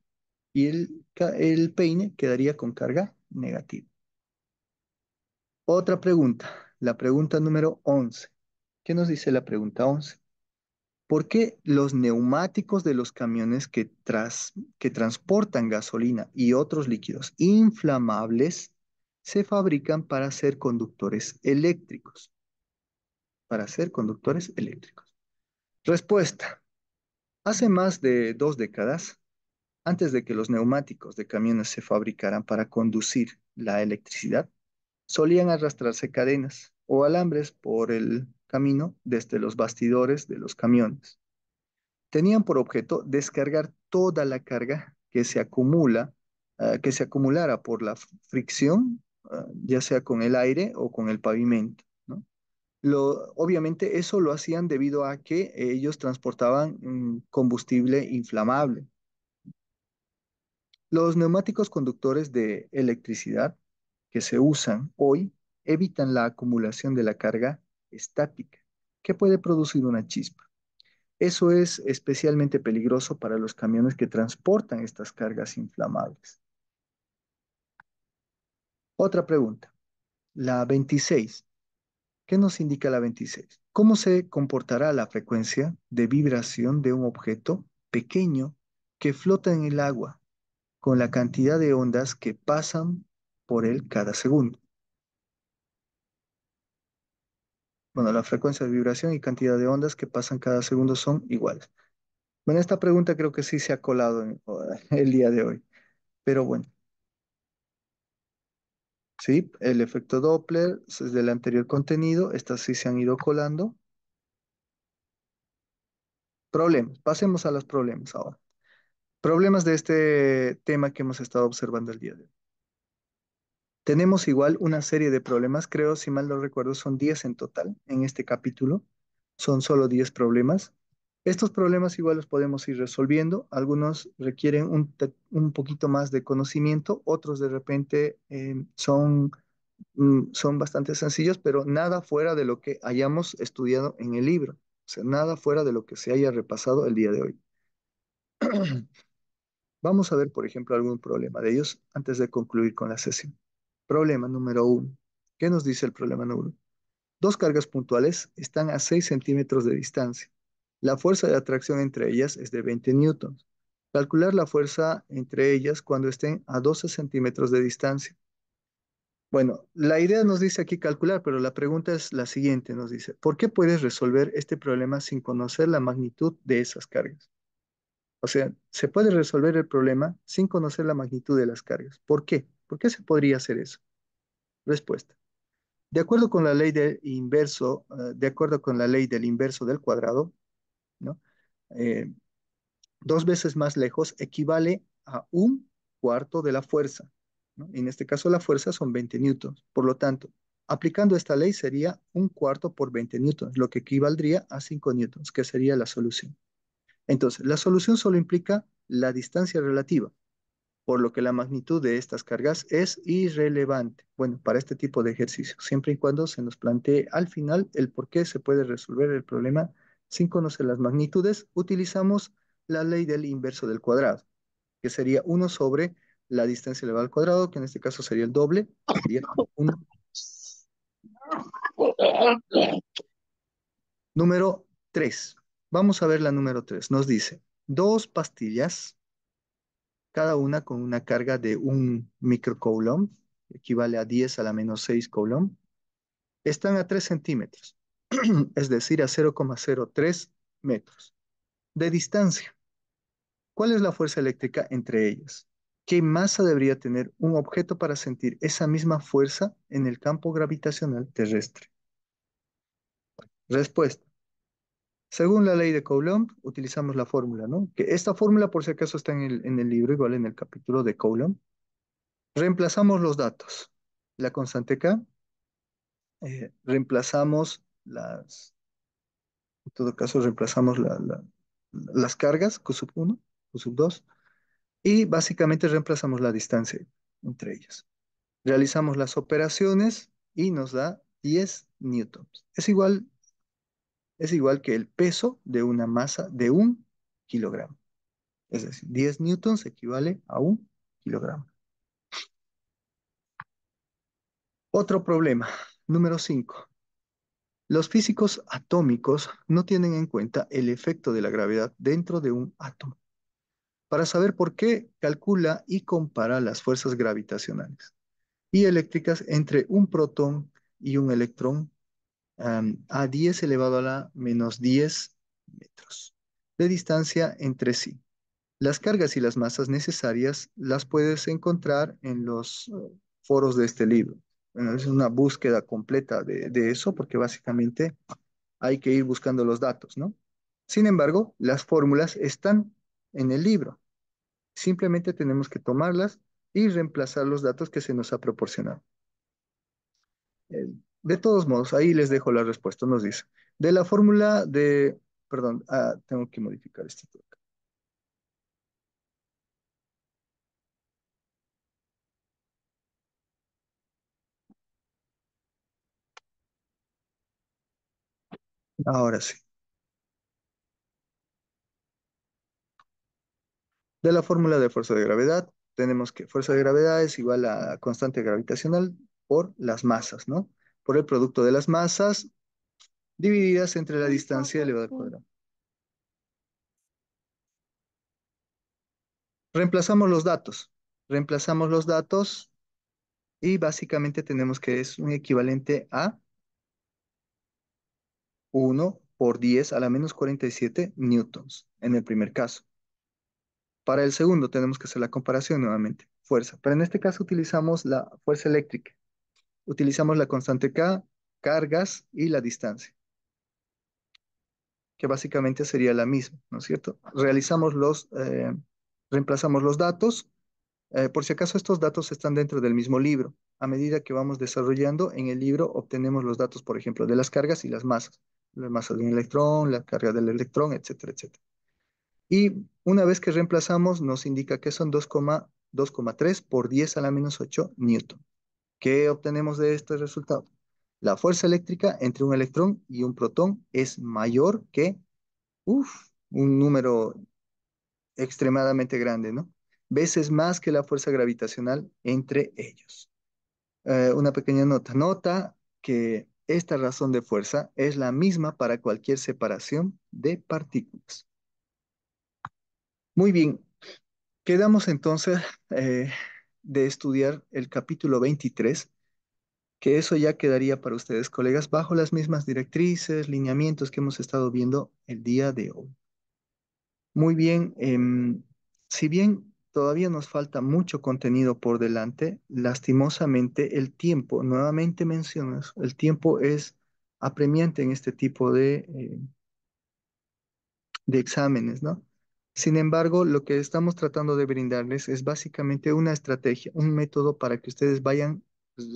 y el peine quedaría con carga negativa. Otra pregunta, la pregunta número 11. ¿Qué nos dice la pregunta 11? ¿Por qué los neumáticos de los camiones que transportan gasolina y otros líquidos inflamables se fabrican para ser conductores eléctricos? Para ser conductores eléctricos. Respuesta. Hace más de 2 décadas, antes de que los neumáticos de camiones se fabricaran para conducir la electricidad, solían arrastrarse cadenas o alambres por el camino desde los bastidores de los camiones. Tenían por objeto descargar toda la carga que se acumulara por la fricción, ya sea con el aire o con el pavimento, ¿no? Obviamente eso lo hacían debido a que ellos transportaban combustible inflamable. Los neumáticos conductores de electricidad que se usan hoy evitan la acumulación de la carga estática, que puede producir una chispa. Eso es especialmente peligroso para los camiones que transportan estas cargas inflamables. Otra pregunta, la 26. ¿Qué nos indica la 26? ¿Cómo se comportará la frecuencia de vibración de un objeto pequeño que flota en el agua con la cantidad de ondas que pasan por él cada segundo? Bueno, la frecuencia de vibración y cantidad de ondas que pasan cada segundo son iguales. Bueno, esta pregunta creo que sí se ha colado el día de hoy, pero bueno. Sí, el efecto Doppler es del anterior contenido, estas sí se han ido colando. Problemas, pasemos a los problemas ahora. Problemas de este tema que hemos estado observando el día de hoy. Tenemos igual una serie de problemas, creo, si mal no recuerdo, son 10 en total en este capítulo. Son solo 10 problemas. Estos problemas igual los podemos ir resolviendo. Algunos requieren un poquito más de conocimiento, otros de repente son bastante sencillos, pero nada fuera de lo que hayamos estudiado en el libro. O sea, nada fuera de lo que se haya repasado el día de hoy. Vamos a ver, por ejemplo, algún problema de ellos antes de concluir con la sesión. Problema número 1. ¿Qué nos dice el problema número 1? Dos cargas puntuales están a 6 centímetros de distancia. La fuerza de atracción entre ellas es de 20 newtons. Calcular la fuerza entre ellas cuando estén a 12 centímetros de distancia. Bueno, la idea nos dice aquí calcular, pero la pregunta es la siguiente, nos dice, ¿por qué puedes resolver este problema sin conocer la magnitud de esas cargas? O sea, se puede resolver el problema sin conocer la magnitud de las cargas. ¿Por qué? ¿Por qué se podría hacer eso? Respuesta. De acuerdo con la ley del inverso, de acuerdo con la ley del inverso del cuadrado, ¿no? Eh, 2 veces más lejos equivale a un cuarto de la fuerza, ¿no? En este caso la fuerza son 20 newtons. Por lo tanto, aplicando esta ley sería un cuarto por 20 newtons, lo que equivaldría a 5 newtons, que sería la solución. Entonces, la solución solo implica la distancia relativa, por lo que la magnitud de estas cargas es irrelevante. Bueno, para este tipo de ejercicio, siempre y cuando se nos plantee al final el por qué se puede resolver el problema Sin conocer las magnitudes, utilizamos la ley del inverso del cuadrado, que sería uno sobre la distancia elevada al cuadrado, que en este caso sería el doble, sería 1. Número 3. Vamos a ver la número 3. Nos dice, dos pastillas, cada una con una carga de un microcoulomb, equivale a 10 a la menos 6 coulomb, están a 3 centímetros, es decir, a 0,03 metros de distancia. ¿Cuál es la fuerza eléctrica entre ellas? ¿Qué masa debería tener un objeto para sentir esa misma fuerza en el campo gravitacional terrestre? Respuesta. Según la ley de Coulomb, utilizamos la fórmula, ¿no? Que esta fórmula, por si acaso, está en el libro, igual en el capítulo de Coulomb. Reemplazamos los datos. La constante K, reemplazamos en todo caso, reemplazamos las cargas, Q sub 1, Q sub 2, y básicamente reemplazamos la distancia entre ellas. Realizamos las operaciones y nos da 10 newtons. Es igual que el peso de una masa de 1 kilogramo. Es decir, 10 newtons equivale a 1 kilogramo. Otro problema, número 5. Los físicos atómicos no tienen en cuenta el efecto de la gravedad dentro de un átomo. Para saber por qué, calcula y compara las fuerzas gravitacionales y eléctricas entre un protón y un electrón a 10 elevado a la menos 10 metros de distancia entre sí. Las cargas y las masas necesarias las puedes encontrar en los foros de este libro. Bueno, es una búsqueda completa de eso porque básicamente hay que ir buscando los datos, ¿no? Sin embargo, las fórmulas están en el libro. Simplemente tenemos que tomarlas y reemplazar los datos que se nos ha proporcionado. De todos modos, ahí les dejo la respuesta. Nos dice, de la fórmula de, perdón, tengo que modificar esto. Ahora sí. De la fórmula de fuerza de gravedad, tenemos que fuerza de gravedad es igual a constante gravitacional por las masas, ¿no? Por el producto de las masas divididas entre la distancia elevada al cuadrado. Reemplazamos los datos. Reemplazamos los datos y básicamente tenemos que es un equivalente a 1 por 10 a la menos 47 newtons en el primer caso. Para el segundo tenemos que hacer la comparación nuevamente. Fuerza. Pero en este caso utilizamos la fuerza eléctrica. Utilizamos la constante K, cargas y la distancia, que básicamente sería la misma, ¿no es cierto? Reemplazamos los datos. Por si acaso estos datos están dentro del mismo libro. A medida que vamos desarrollando en el libro, obtenemos los datos, por ejemplo, de las cargas y las masas. La masa de un electrón, la carga del electrón, etcétera, etcétera. Y una vez que reemplazamos, nos indica que son 2,3 por 10 a la menos 8 newton. ¿Qué obtenemos de este resultado? La fuerza eléctrica entre un electrón y un protón es mayor que, uf, un número extremadamente grande, ¿no? Veces más que la fuerza gravitacional entre ellos. Una pequeña nota. Nota que esta razón de fuerza es la misma para cualquier separación de partículas. Muy bien, quedamos entonces de estudiar el capítulo 23, que eso ya quedaría para ustedes, colegas, bajo las mismas directrices, lineamientos que hemos estado viendo el día de hoy. Muy bien, si bien todavía nos falta mucho contenido por delante, lastimosamente el tiempo, nuevamente mencionas, el tiempo es apremiante en este tipo de exámenes, ¿no? Sin embargo, lo que estamos tratando de brindarles es básicamente una estrategia, un método para que ustedes vayan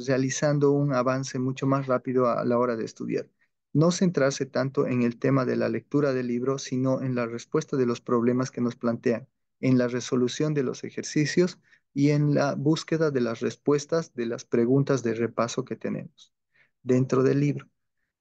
realizando un avance mucho más rápido a la hora de estudiar. No centrarse tanto en el tema de la lectura del libro, sino en la respuesta de los problemas que nos plantean, en la resolución de los ejercicios y en la búsqueda de las respuestas de las preguntas de repaso que tenemos dentro del libro.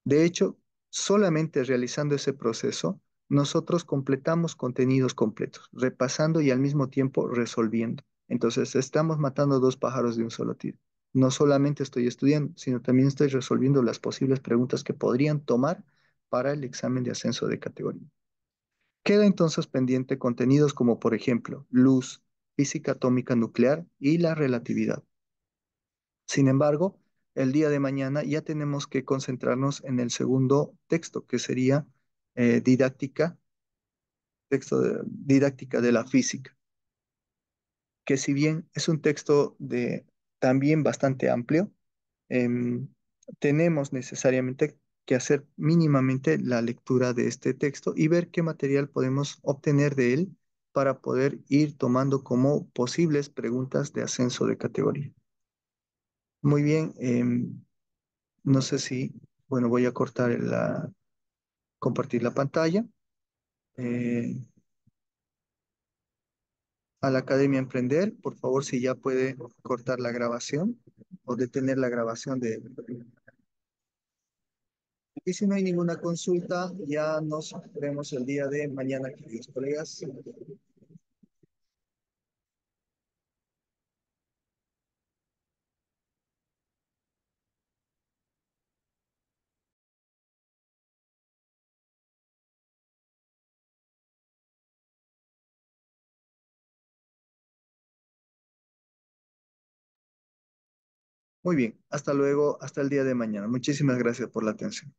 De hecho, Solamente realizando ese proceso, nosotros completamos contenidos completos, repasando y al mismo tiempo resolviendo. Entonces, estamos matando dos pájaros de un solo tiro. No solamente estoy estudiando, sino también estoy resolviendo las posibles preguntas que podrían tomar para el examen de ascenso de categoría. Queda entonces pendiente contenidos como, por ejemplo, luz, física atómica nuclear y la relatividad. Sin embargo, el día de mañana ya tenemos que concentrarnos en el segundo texto, que sería didáctica, didáctica de la física, que si bien es un texto de también bastante amplio, em, tenemos necesariamente que hacer mínimamente la lectura de este texto y ver qué material podemos obtener de él para poder ir tomando como posibles preguntas de ascenso de categoría. Muy bien, no sé si, bueno, voy a cortar compartir la pantalla. Eh, a la Academia Emprender, por favor, si ya puede cortar la grabación o detener la grabación de... Y si no hay ninguna consulta, ya nos vemos el día de mañana, queridos colegas. Muy bien, hasta luego, hasta el día de mañana. Muchísimas gracias por la atención.